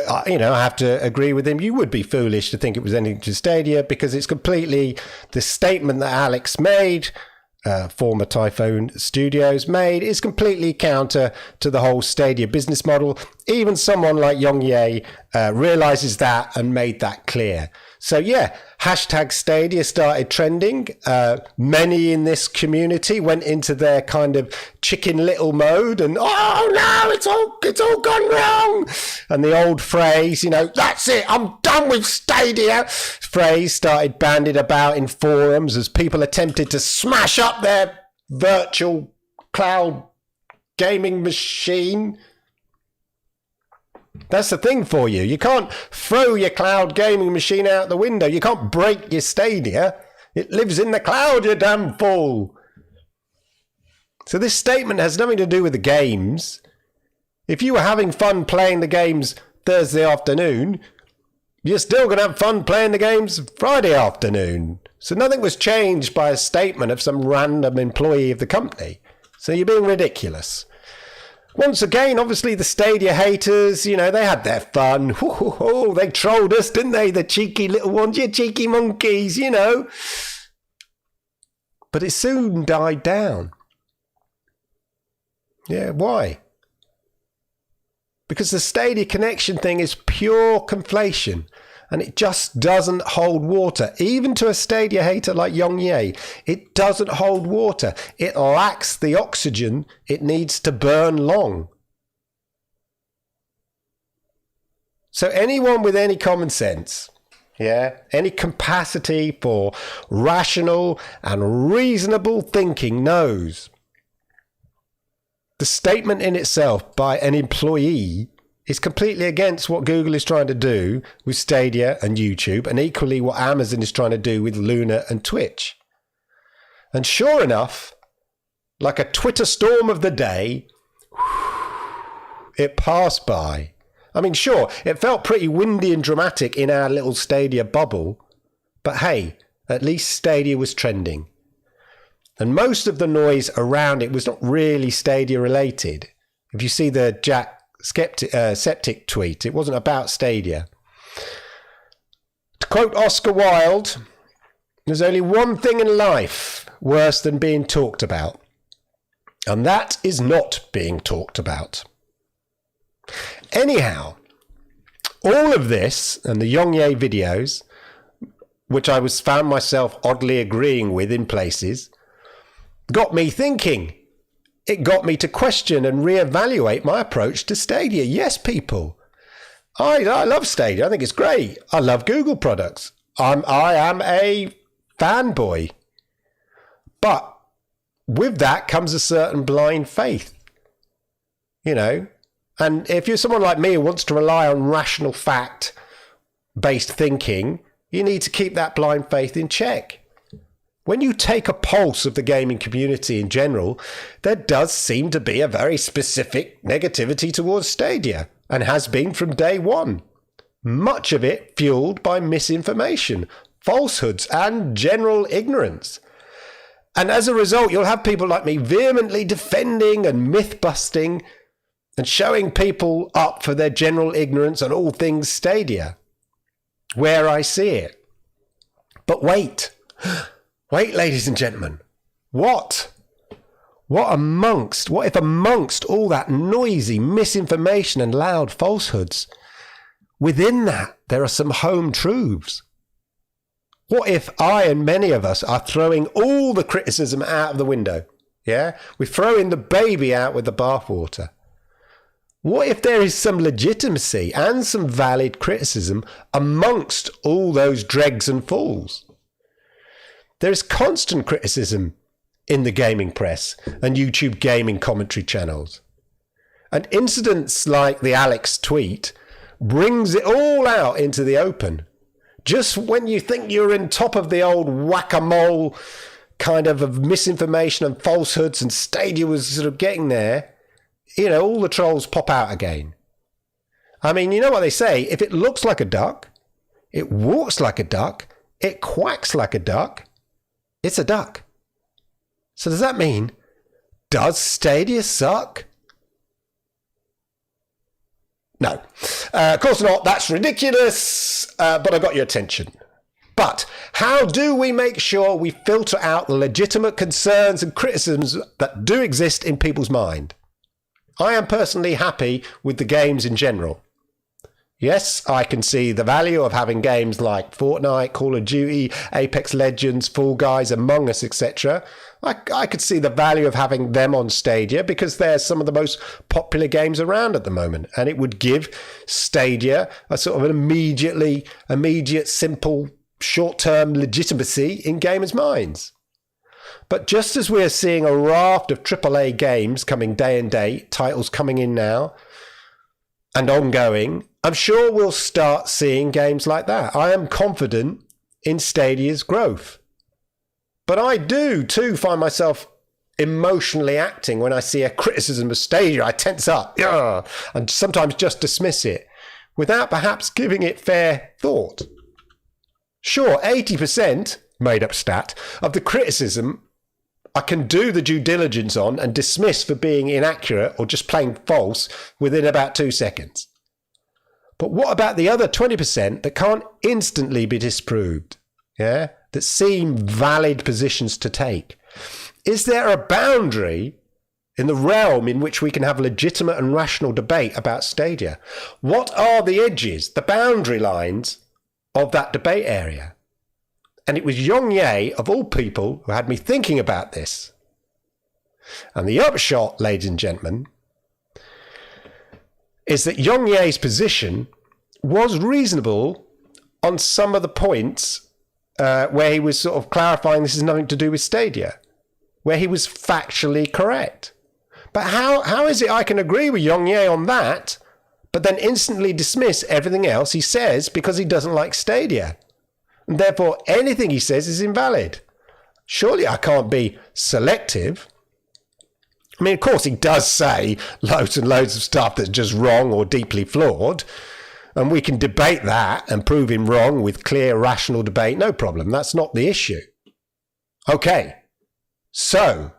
[SPEAKER 2] I have to agree with him. You would be foolish to think it was anything to Stadia because it's completely the statement that Alex made, former Typhoon Studios made, is completely counter to the whole Stadia business model. Even someone like Yongye realizes that and made that clear. So hashtag Stadia started trending. Many in this community went into their kind of Chicken Little mode and, oh no, it's all gone wrong. And the old phrase, that's it, I'm done with Stadia phrase started bandied about in forums as people attempted to smash up their virtual cloud gaming machine. That's the thing for you. You can't throw your cloud gaming machine out the window. You can't break your Stadia. It lives in the cloud, you damn fool. So this statement has nothing to do with the games. If you were having fun playing the games Thursday afternoon, you're still going to have fun playing the games Friday afternoon. So nothing was changed by a statement of some random employee of the company. So you're being ridiculous. Once again, obviously, the Stadia haters, they had their fun. They trolled us, didn't they? The cheeky little ones, you cheeky monkeys, But it soon died down. Yeah, why? Because the Stadia connection thing is pure conflation. And it just doesn't hold water. Even to a Stadia hater like Yongye, it doesn't hold water. It lacks the oxygen it needs to burn long. So anyone with any common sense, any capacity for rational and reasonable thinking knows the statement in itself by an employee is completely against what Google is trying to do with Stadia and YouTube, and equally what Amazon is trying to do with Luna and Twitch. And sure enough, like a Twitter storm of the day, it passed by. I mean, sure, it felt pretty windy and dramatic in our little Stadia bubble, but hey, at least Stadia was trending. And most of the noise around it was not really Stadia related. If you see the Jack Septic tweet, it wasn't about Stadia. To quote Oscar Wilde, there's only one thing in life worse than being talked about, And that is not being talked about. Anyhow, all of this and the Yongye videos, which I found myself oddly agreeing with in places, got me thinking. It got me to question and reevaluate my approach to Stadia. Yes, people. I love Stadia. I think it's great. I love Google products. I am a fanboy. But with that comes a certain blind faith. You know? And if you're someone like me who wants to rely on rational fact-based thinking, you need to keep that blind faith in check. When you take a pulse of the gaming community in general, there does seem to be a very specific negativity towards Stadia, and has been from day one. Much of it fueled by misinformation, falsehoods, and general ignorance. And as a result, you'll have people like me vehemently defending and myth-busting and showing people up for their general ignorance on all things Stadia, where I see it. But wait, ladies and gentlemen, what if amongst all that noisy misinformation and loud falsehoods, within that there are some home truths? What if I and many of us are throwing all the criticism out of the window? Yeah, we're throwing the baby out with the bathwater. What if there is some legitimacy and some valid criticism amongst all those dregs and fools? There is constant criticism in the gaming press and YouTube gaming commentary channels. And incidents like the Alex tweet brings it all out into the open. Just when you think you're in top of the old whack-a-mole kind of misinformation and falsehoods and Stadia was sort of getting there, you know, all the trolls pop out again. I mean, you know what they say? If it looks like a duck, it walks like a duck, it quacks like a duck, it's a duck. So does that mean, does Stadia suck? No, of course not. That's ridiculous, but I got your attention. But how do we make sure we filter out the legitimate concerns and criticisms that do exist in people's mind? I am personally happy with the games in general. Yes, I can see the value of having games like Fortnite, Call of Duty, Apex Legends, Fall Guys, Among Us, etc. I could see the value of having them on Stadia because they're some of the most popular games around at the moment. And it would give Stadia a sort of an immediate, simple, short-term legitimacy in gamers' minds. But just as we're seeing a raft of AAA games coming day and date, titles coming in now and ongoing, I'm sure we'll start seeing games like that. I am confident in Stadia's growth. But I do, too, find myself emotionally acting when I see a criticism of Stadia. I tense up, and sometimes just dismiss it, without perhaps giving it fair thought. Sure, 80%, made-up stat, of the criticism I can do the due diligence on and dismiss for being inaccurate or just plain false within about 2 seconds. But what about the other 20% that can't instantly be disproved? Yeah, that seem valid positions to take. Is there a boundary in the realm in which we can have legitimate and rational debate about Stadia? What are the edges, the boundary lines of that debate area? And it was Yongye, of all people, who had me thinking about this. And the upshot, ladies and gentlemen, is that Yongye's position was reasonable on some of the points where he was sort of clarifying this is nothing to do with Stadia, where he was factually correct. But how is it I can agree with Yongye on that, but then instantly dismiss everything else he says because he doesn't like Stadia? And therefore, anything he says is invalid. Surely I can't be selective. I mean, of course, he does say loads and loads of stuff that's just wrong or deeply flawed. And we can debate that and prove him wrong with clear, rational debate. No problem. That's not the issue. Okay. So,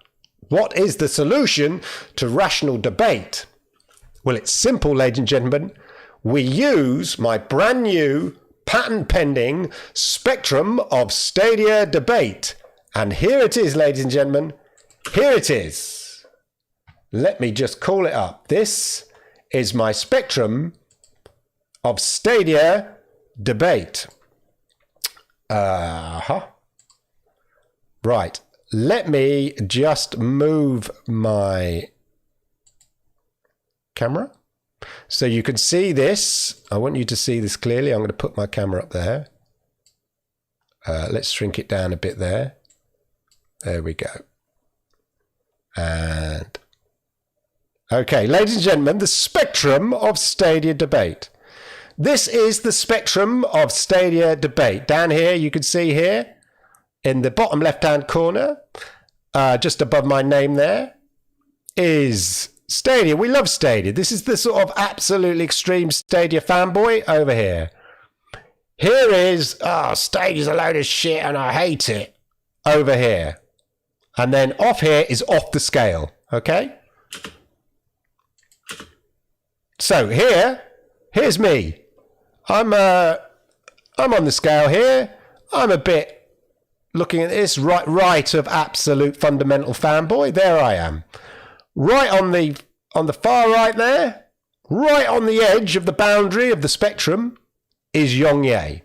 [SPEAKER 2] what is the solution to rational debate? Well, it's simple, ladies and gentlemen. We use my brand new patent-pending spectrum of Stadia debate. And here it is, ladies and gentlemen. Here it is. Let me just call it up. This is my spectrum of Stadia debate. Right. Let me just move my camera so you can see this. I want you to see this clearly. I'm going to put my camera up there. Let's shrink it down a bit there. There we go. And okay, ladies and gentlemen, the spectrum of Stadia debate. This is the spectrum of Stadia debate. Down here, you can see here in the bottom left-hand corner, just above my name there, is Stadia. We love Stadia. This is the sort of absolutely extreme Stadia fanboy over here. Here is, Stadia's a load of shit and I hate it, over here. And then off here is off the scale, okay? So here's me. I'm on the scale here. I'm a bit looking at this right of absolute fundamental fanboy. There I am. Right on the far right there, right on the edge of the boundary of the spectrum is Yongye.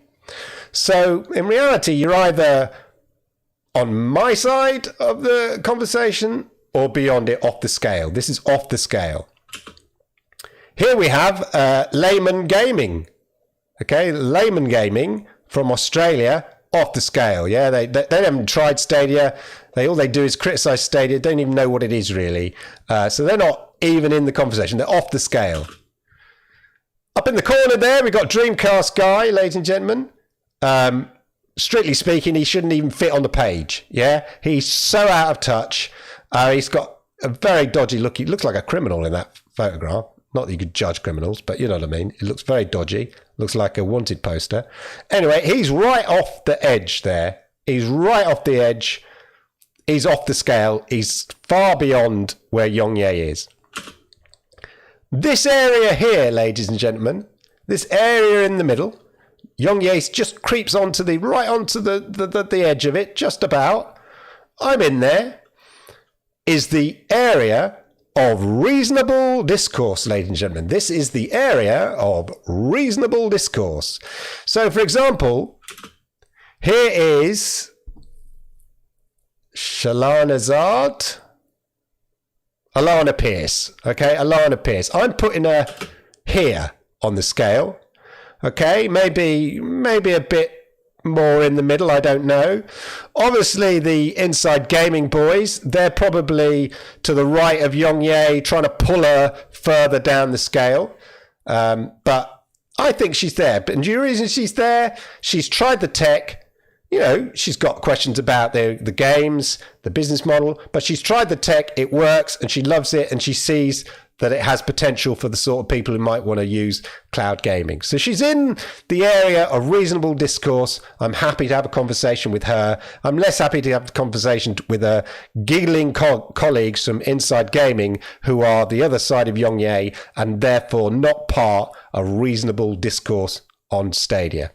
[SPEAKER 2] So in reality, you're either on my side of the conversation or beyond it, off the scale. This is off the scale. Here we have Layman Gaming. Okay, Layman Gaming from Australia, off the scale. Yeah, they haven't tried Stadia. All they do is criticize Stadia. Don't even know what it is really. So they're not even in the conversation. They're off the scale. Up in the corner there, we've got Dreamcast Guy, ladies and gentlemen. Strictly speaking, he shouldn't even fit on the page. Yeah, he's so out of touch. He's got a very dodgy look. He looks like a criminal in that photograph. Not that you could judge criminals, but you know what I mean. It looks very dodgy. Looks like a wanted poster. Anyway, he's right off the edge there. He's right off the edge. He's off the scale. He's far beyond where Yongye is. This area here, ladies and gentlemen, this area in the middle, Yongye just creeps onto right onto the edge of it, just about. I'm in there. Is the area of reasonable discourse, ladies and gentlemen. This is the area of reasonable discourse. So, for example, here is Alana Pierce. Okay, Alana Pierce. I'm putting her here on the scale. Okay, maybe a bit more in the middle, I don't know. Obviously, the Inside Gaming boys, they're probably to the right of Yongye, trying to pull her further down the scale. But I think she's there. But the reason she's there, she's tried the tech. You know, she's got questions about the games, the business model, but she's tried the tech, it works, and she loves it, and she sees that it has potential for the sort of people who might want to use cloud gaming. So she's in the area of reasonable discourse. I'm happy to have a conversation with her. I'm less happy to have a conversation with her giggling colleagues from Inside Gaming who are the other side of Yongye and therefore not part of reasonable discourse on Stadia.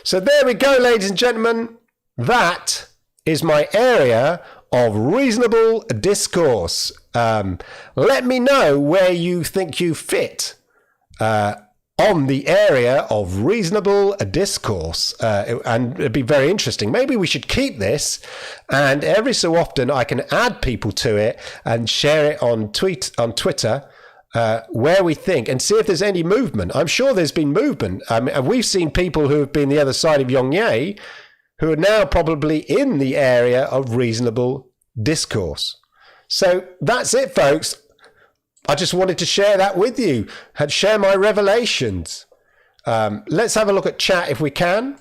[SPEAKER 2] So there we go, ladies and gentlemen. That is my area of reasonable discourse. Let me know where you think you fit on the area of reasonable discourse. And it'd be very interesting. Maybe we should keep this, and every so often I can add people to it and share it on Twitter, where we think, and see if there's any movement. I'm sure there's been movement. And we've seen people who have been the other side of Yongye who are now probably in the area of reasonable discourse. So that's it, folks. I just wanted to share that with you and share my revelations. Let's have a look at chat if we can.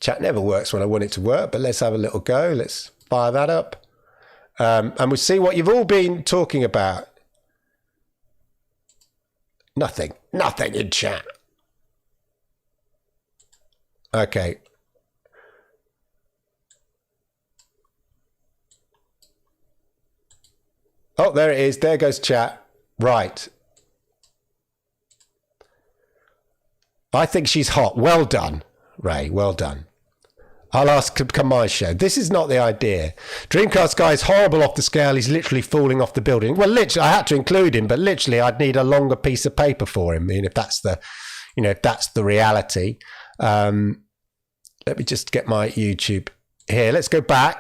[SPEAKER 2] Chat never works when I want it to work, but let's have a little go. Let's fire that up. And we'll see what you've all been talking about. Nothing in chat. Okay. Oh, there it is. There goes chat. Right. I think she's hot. Well done, Ray. Well done. I'll ask to come my show. This is not the idea. Dreamcast guy is horrible off the scale. He's literally falling off the building. Well, literally, I had to include him, but literally, I'd need a longer piece of paper for him. I mean, if that's the reality. Let me just get my YouTube here. Let's go back.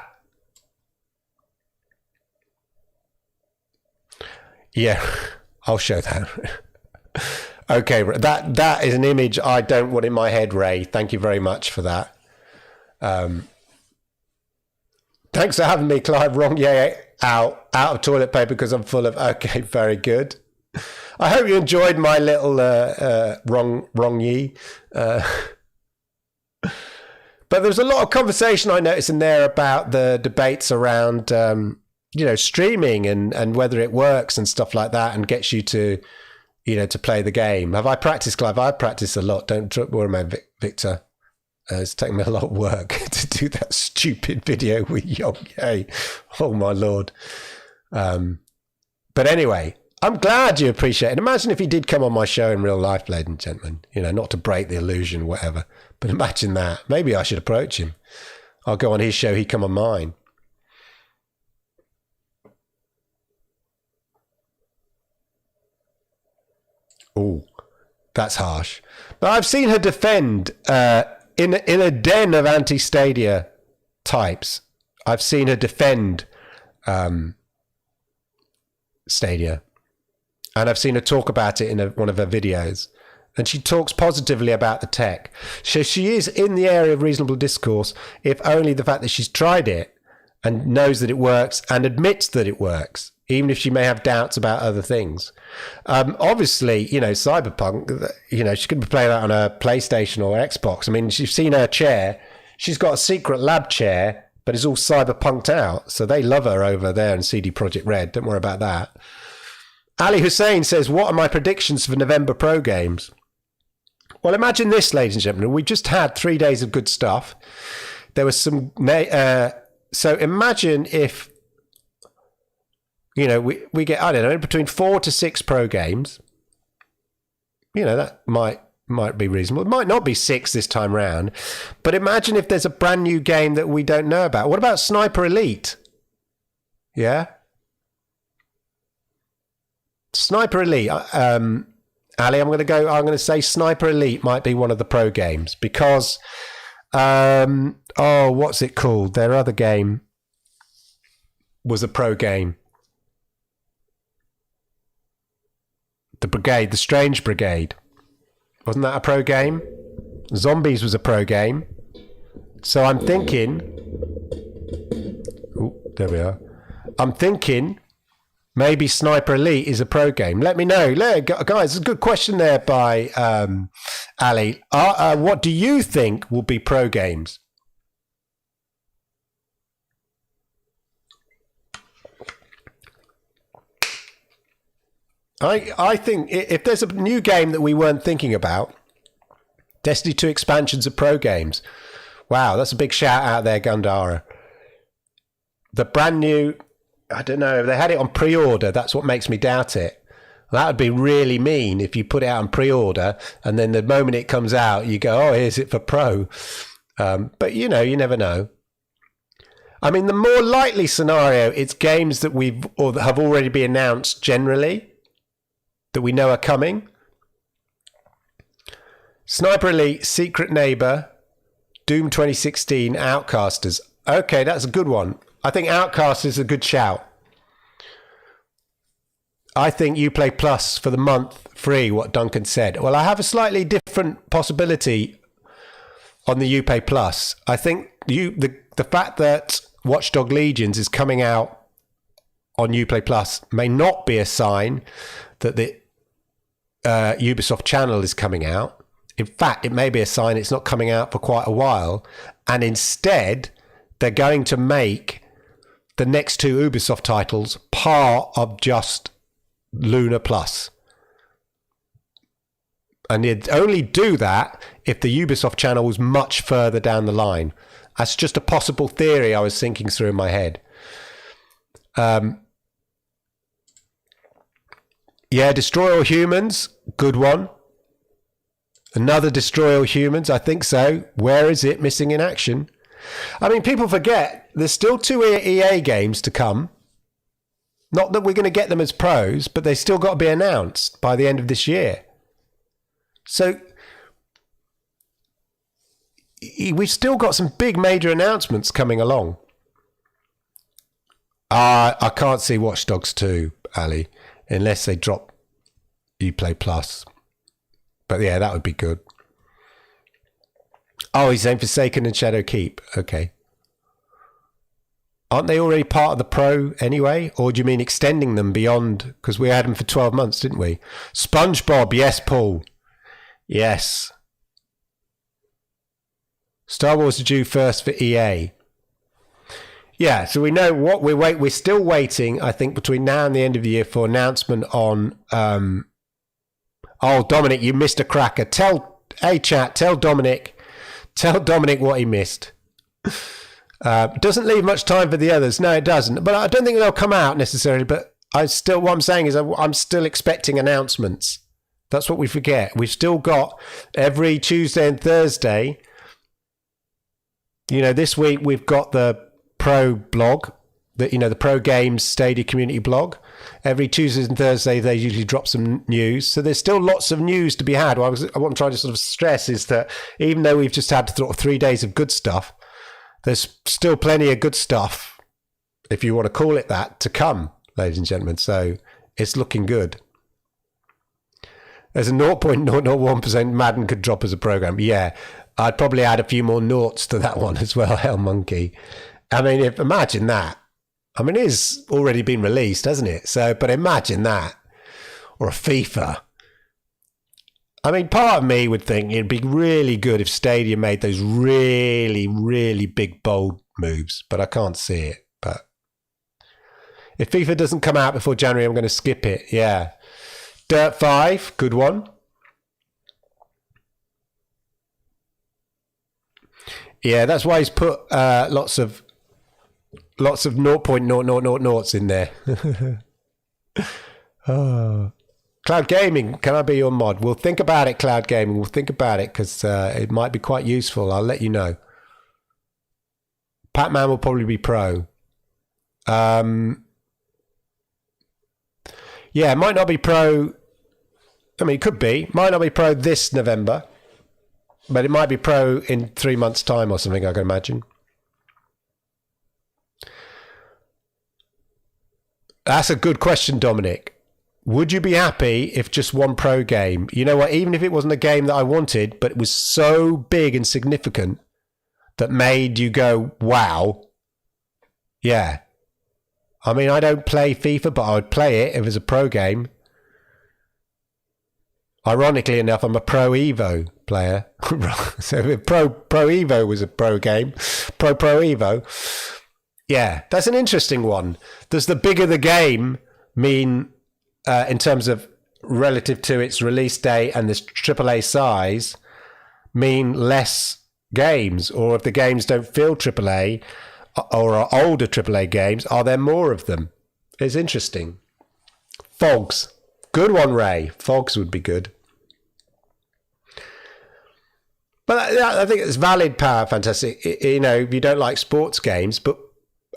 [SPEAKER 2] Yeah, I'll show that. Okay, that is an image I don't want in my head, Ray. Thank you very much for that. Thanks for having me, Clive. Wrong, yeah, out of toilet paper because I'm full of. Okay, very good. I hope you enjoyed my little wrong ye. But there's a lot of conversation I noticed in there about the debates around, streaming and whether it works and stuff like that, and gets you to, to play the game. Have I practiced, Clive? I practice a lot. Don't worry, man, Victor. It's taken me a lot of work to do that stupid video with Yong. Oh my Lord. But anyway, I'm glad you appreciate it. Imagine if he did come on my show in real life, ladies and gentlemen, not to break the illusion, whatever, but imagine that. Maybe I should approach him. I'll go on his show. He come on mine. Oh, that's harsh. But I've seen her defend, in a den of anti-Stadia types, I've seen her defend Stadia, and I've seen her talk about it in one of her videos, and she talks positively about the tech. So she is in the area of reasonable discourse, if only the fact that she's tried it and knows that it works and admits that it works, even if she may have doubts about other things. Obviously, Cyberpunk, she could be playing that on a PlayStation or Xbox. I mean, you've seen her chair. She's got a secret lab chair, but it's all cyberpunked out. So they love her over there in CD Projekt Red. Don't worry about that. Ali Hussein says, what are my predictions for November Pro games? Well, imagine this, ladies and gentlemen. We just had 3 days of good stuff. There was some... so imagine if... we get, I don't know, between 4 to 6 pro games. That might be reasonable. It might not be 6 this time round. But imagine if there's a brand new game that we don't know about. What about Sniper Elite? Yeah? Sniper Elite. Ali, I'm going to say Sniper Elite might be one of the pro games. Because, what's it called? Their other game was a pro game. The Brigade, the Strange Brigade. Wasn't that a pro game? Zombies was a pro game. So I'm thinking... Oh, there we are. I'm thinking maybe Sniper Elite is a pro game. Let me know. Guys, it's a good question there by Ali. What do you think will be pro games? I think if there's a new game that we weren't thinking about, Destiny 2 expansions are pro games. Wow, that's a big shout out there, Gandhara. The brand new, I don't know, they had it on pre-order. That's what makes me doubt it. That would be really mean if you put it out on pre-order and then the moment it comes out, you go, oh, here's it for pro. But, you never know. I mean, the more likely scenario, it's games that have already been announced generally, that we know are coming. Sniper Elite, Secret Neighbor, Doom 2016, Outcasters. Okay, that's a good one. I think Outcasters is a good shout. I think Uplay Plus for the month free, what Duncan said. Well, I have a slightly different possibility on the Uplay Plus. I think the fact that Watchdog Legions is coming out on Uplay Plus may not be a sign that the Ubisoft channel is coming out. In fact, it may be a sign it's not coming out for quite a while, and instead they're going to make the next 2 Ubisoft titles part of just Luna Plus. And they'd only do that if the Ubisoft channel was much further down the line. That's just a possible theory I was thinking through in my head. Yeah, Destroy All Humans, good one. Another Destroy All Humans, I think so. Where is it? Missing in action. I mean, people forget there's still 2 EA games to come. Not that we're going to get them as pros, but they still got to be announced by the end of this year. So we've still got some big major announcements coming along. I can't see Watch Dogs 2, Ali, unless they drop Uplay Plus. But yeah, that would be good. Oh, he's saying Forsaken and Shadow Keep. Okay. Aren't they already part of the Pro anyway? Or do you mean extending them beyond? Because we had them for 12 months, didn't we? SpongeBob. Yes, Paul. Yes. Star Wars are due first for EA. Yeah, so we know what we're still waiting, I think, between now and the end of the year for announcement on... Oh, Dominic, you missed a cracker. Hey, chat, tell Dominic what he missed. Doesn't leave much time for the others. No, it doesn't. But I don't think they'll come out necessarily. But what I'm saying is I'm still expecting announcements. That's what we forget. We've still got every Tuesday and Thursday. This week we've got the Pro blog, the Pro Games Stadia community blog. Every Tuesday and Thursday they usually drop some news. So there's still lots of news to be had. What I'm trying to sort of stress is that even though we've just had sort of 3 days of good stuff, there's still plenty of good stuff, if you want to call it that, to come, ladies and gentlemen. So it's looking good. There's a 0.001% Madden could drop as a program. Yeah, I'd probably add a few more noughts to that one as well, Hell Monkey. I mean, imagine that. I mean, it is already been released, hasn't it? So, but imagine that. Or a FIFA. I mean, part of me would think it'd be really good if Stadia made those really, really big, bold moves, but I can't see it. But if FIFA doesn't come out before January, I'm going to skip it. Yeah. Dirt 5, good one. Yeah, that's why he's put lots of 0.0000 in there. Oh. Cloud Gaming, can I be your mod? We'll think about it, Cloud Gaming. We'll think about it because it might be quite useful. I'll let you know. Pac-Man will probably be pro. Yeah, it might not be pro. I mean, it could be. Might not be pro this November, but it might be pro in 3 months' time or something, I can imagine. That's a good question, Dominic. Would you be happy if just one pro game? You know what? Even if it wasn't a game that I wanted, but it was so big and significant that made you go, wow. Yeah. I mean, I don't play FIFA, but I would play it if it was a pro game. Ironically enough, I'm a Pro Evo player. So if Pro Evo was a pro game, Pro Evo. Yeah, that's an interesting one. Does the bigger the game mean... in terms of relative to its release date and this AAA size, mean less games? Or if the games don't feel AAA or are older AAA games, are there more of them? It's interesting. Fogs. Good one, Ray. Fogs would be good. But I think it's valid power, fantastic. If you don't like sports games,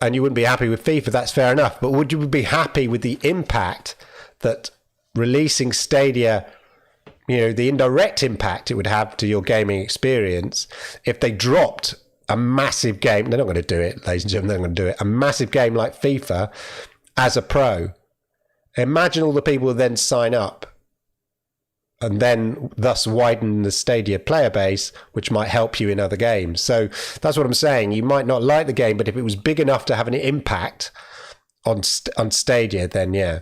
[SPEAKER 2] and you wouldn't be happy with FIFA, that's fair enough. But would you be happy with the impact that releasing Stadia, the indirect impact it would have to your gaming experience if they dropped a massive game? They're not going to do it, ladies and gentlemen. They're not going to do it. A massive game like FIFA as a pro. Imagine all the people who then sign up and then thus widen the Stadia player base, which might help you in other games. So that's what I'm saying. You might not like the game, but if it was big enough to have an impact on Stadia, then yeah.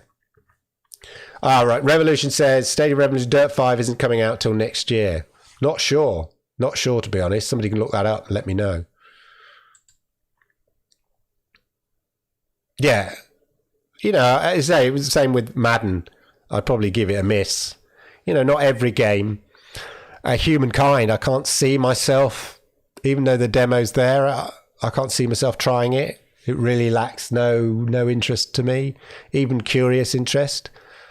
[SPEAKER 2] All right. Revolution says Stadia Revolution Dirt 5 isn't coming out till next year. Not sure, to be honest. Somebody can look that up and let me know. Yeah. As I say, it was the same with Madden. I'd probably give it a miss. Not every game. Humankind, I can't see myself, even though the demo's there, I can't see myself trying it. It really lacks no interest to me, even curious interest.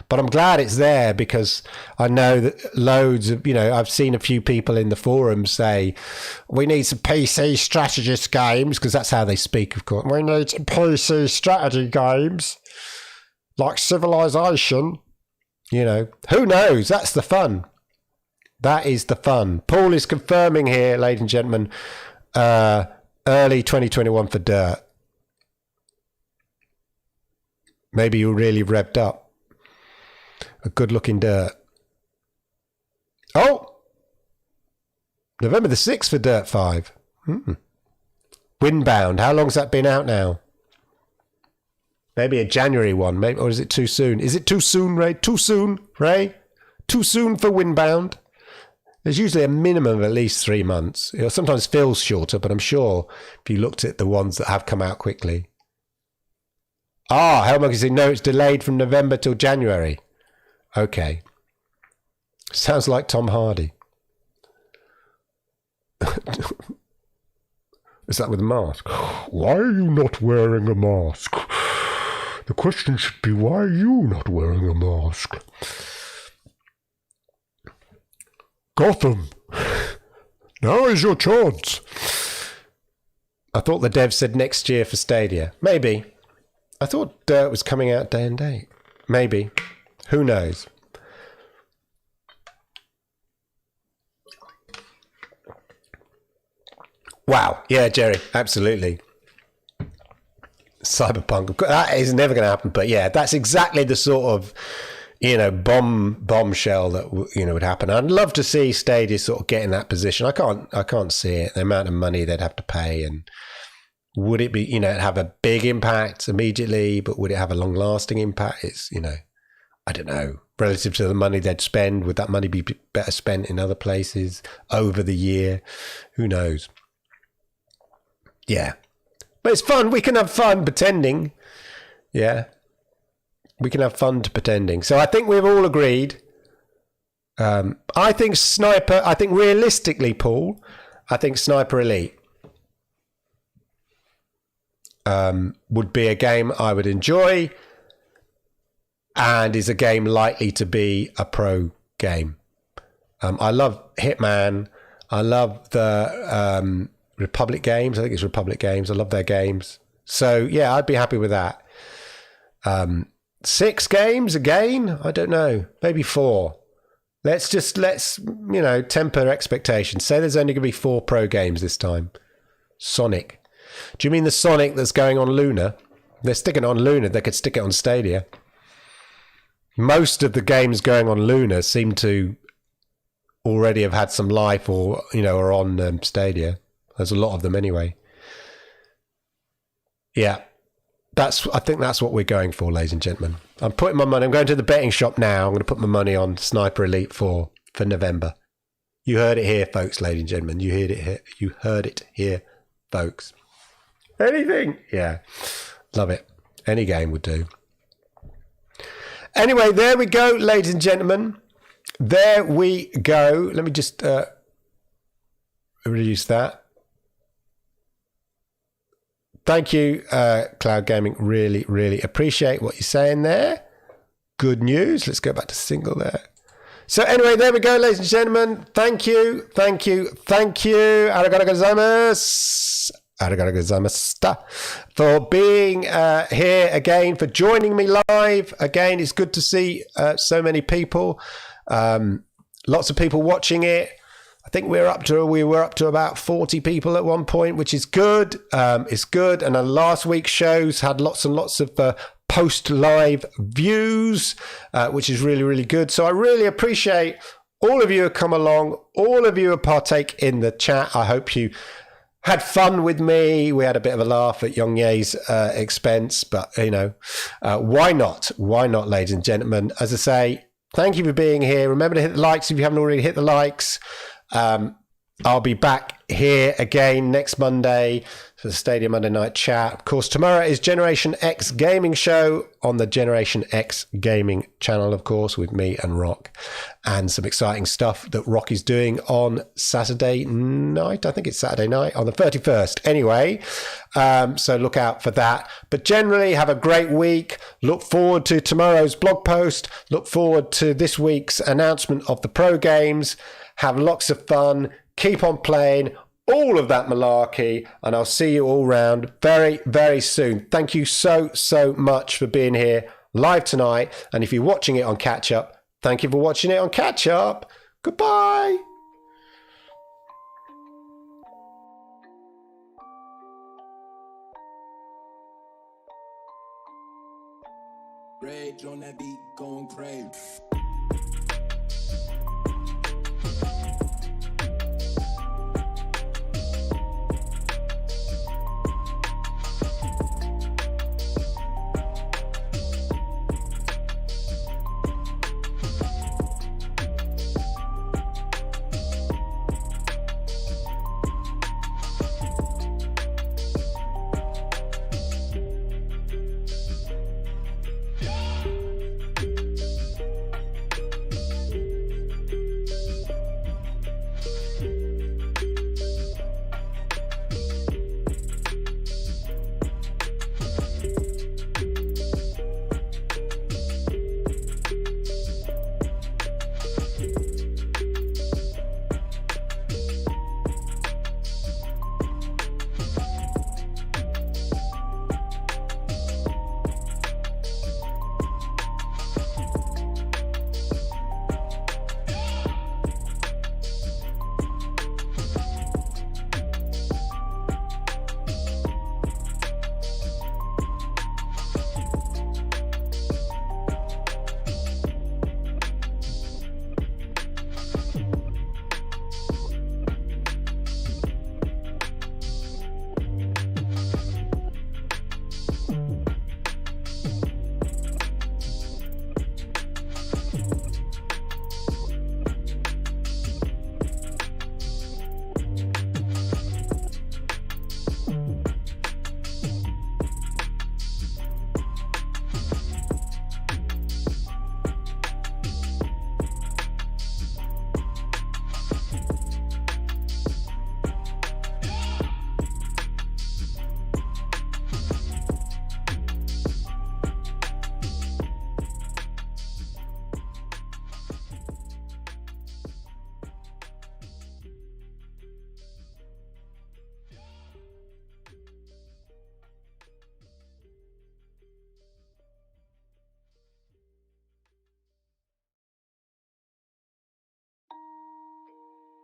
[SPEAKER 2] But I'm glad it's there because I know that loads of, I've seen a few people in the forums say, we need some PC strategist games, because that's how they speak, of course. We need some PC strategy games like Civilization. Who knows? That's the fun. That is the fun. Paul is confirming here, ladies and gentlemen, early 2021 for Dirt. Maybe you're really revved up. A good-looking Dirt. Oh! November the 6th for Dirt 5. Windbound. How long's that been out now? Maybe a January one. Maybe, or is it too soon? Is it too soon, Ray? Too soon, Ray? Too soon for Windbound? There's usually a minimum of at least 3 months. It sometimes feels shorter, but I'm sure if you looked at the ones that have come out quickly. Helmut is saying, no, it's delayed from November till January. Okay. Sounds like Tom Hardy. Is that with a mask? Why are you not wearing a mask? The question should be, why are you not wearing a mask? Gotham, now is your chance. I thought the dev said next year for Stadia. Maybe. I thought Dirt was coming out day and date. Maybe. Who knows? Wow. Yeah, Jerry. Absolutely. Cyberpunk. That is never going to happen. But yeah, that's exactly the sort of, bombshell that, would happen. I'd love to see Stadia sort of get in that position. I can't see it. The amount of money they'd have to pay, and would it be, have a big impact immediately, but would it have a long lasting impact? It's, I don't know. Relative to the money they'd spend, would that money be better spent in other places over the year? Who knows? Yeah. But it's fun. We can have fun pretending. Yeah. We can have fun pretending. So I think we've all agreed. I think realistically, Paul, I think Sniper Elite would be a game I would enjoy, and is a game likely to be a pro game. I love Hitman. I love the Republic games. I think it's Republic games. I love their games. So yeah, I'd be happy with that. 6 games again? I don't know. Maybe 4. Let's temper expectations. Say there's only going to be 4 pro games this time. Sonic. Do you mean the Sonic that's going on Luna? They're sticking it on Luna. They could stick it on Stadia. Most of the games going on Luna seem to already have had some life, or are on Stadia. There's a lot of them anyway. Yeah. I think that's what we're going for, ladies and gentlemen. I'm putting my money. I'm going to the betting shop now. I'm going to put my money on Sniper Elite 4 for November. You heard it here, folks, ladies and gentlemen. You heard it here. You heard it here, folks. Anything. Yeah. Love it. Any game would do. Anyway, there we go, ladies and gentlemen. There we go. Let me just reduce that. Thank you, Cloud Gaming. Really, really appreciate what you're saying there. Good news. Let's go back to single there. So anyway, there we go, ladies and gentlemen. Thank you. Arigatou gozaimasu. Arigatou gozaimashita for being here again, for joining me live. Again, it's good to see so many people. Lots of people watching it. I think we were up to about 40 people at one point, which is good. It's good. And last week's shows had lots and lots of post-live views, which is really, really good. So I really appreciate all of you who come along, all of you who partake in the chat. I hope you had fun with me. We had a bit of a laugh at Young Ye's expense, but, why not? Why not, ladies and gentlemen? As I say, thank you for being here. Remember to hit the likes if you haven't already hit the likes. I'll be back here again next Monday for the Stadia Monday Night Chat. Of course, tomorrow is Generation X Gaming Show on the Generation X Gaming channel, of course, with me and Rock, and some exciting stuff that Rock is doing on Saturday night. I think it's Saturday night on the 31st. Anyway, so look out for that. But generally, have a great week. Look forward to tomorrow's blog post. Look forward to this week's announcement of the pro games. Have lots of fun. Keep on playing, all of that malarkey, and I'll see you all round very, very soon. Thank you so much for being here live tonight. And if you're watching it on catch up, thank you for watching it on catch up. Goodbye.
[SPEAKER 1] Rage on that beat, going crazy.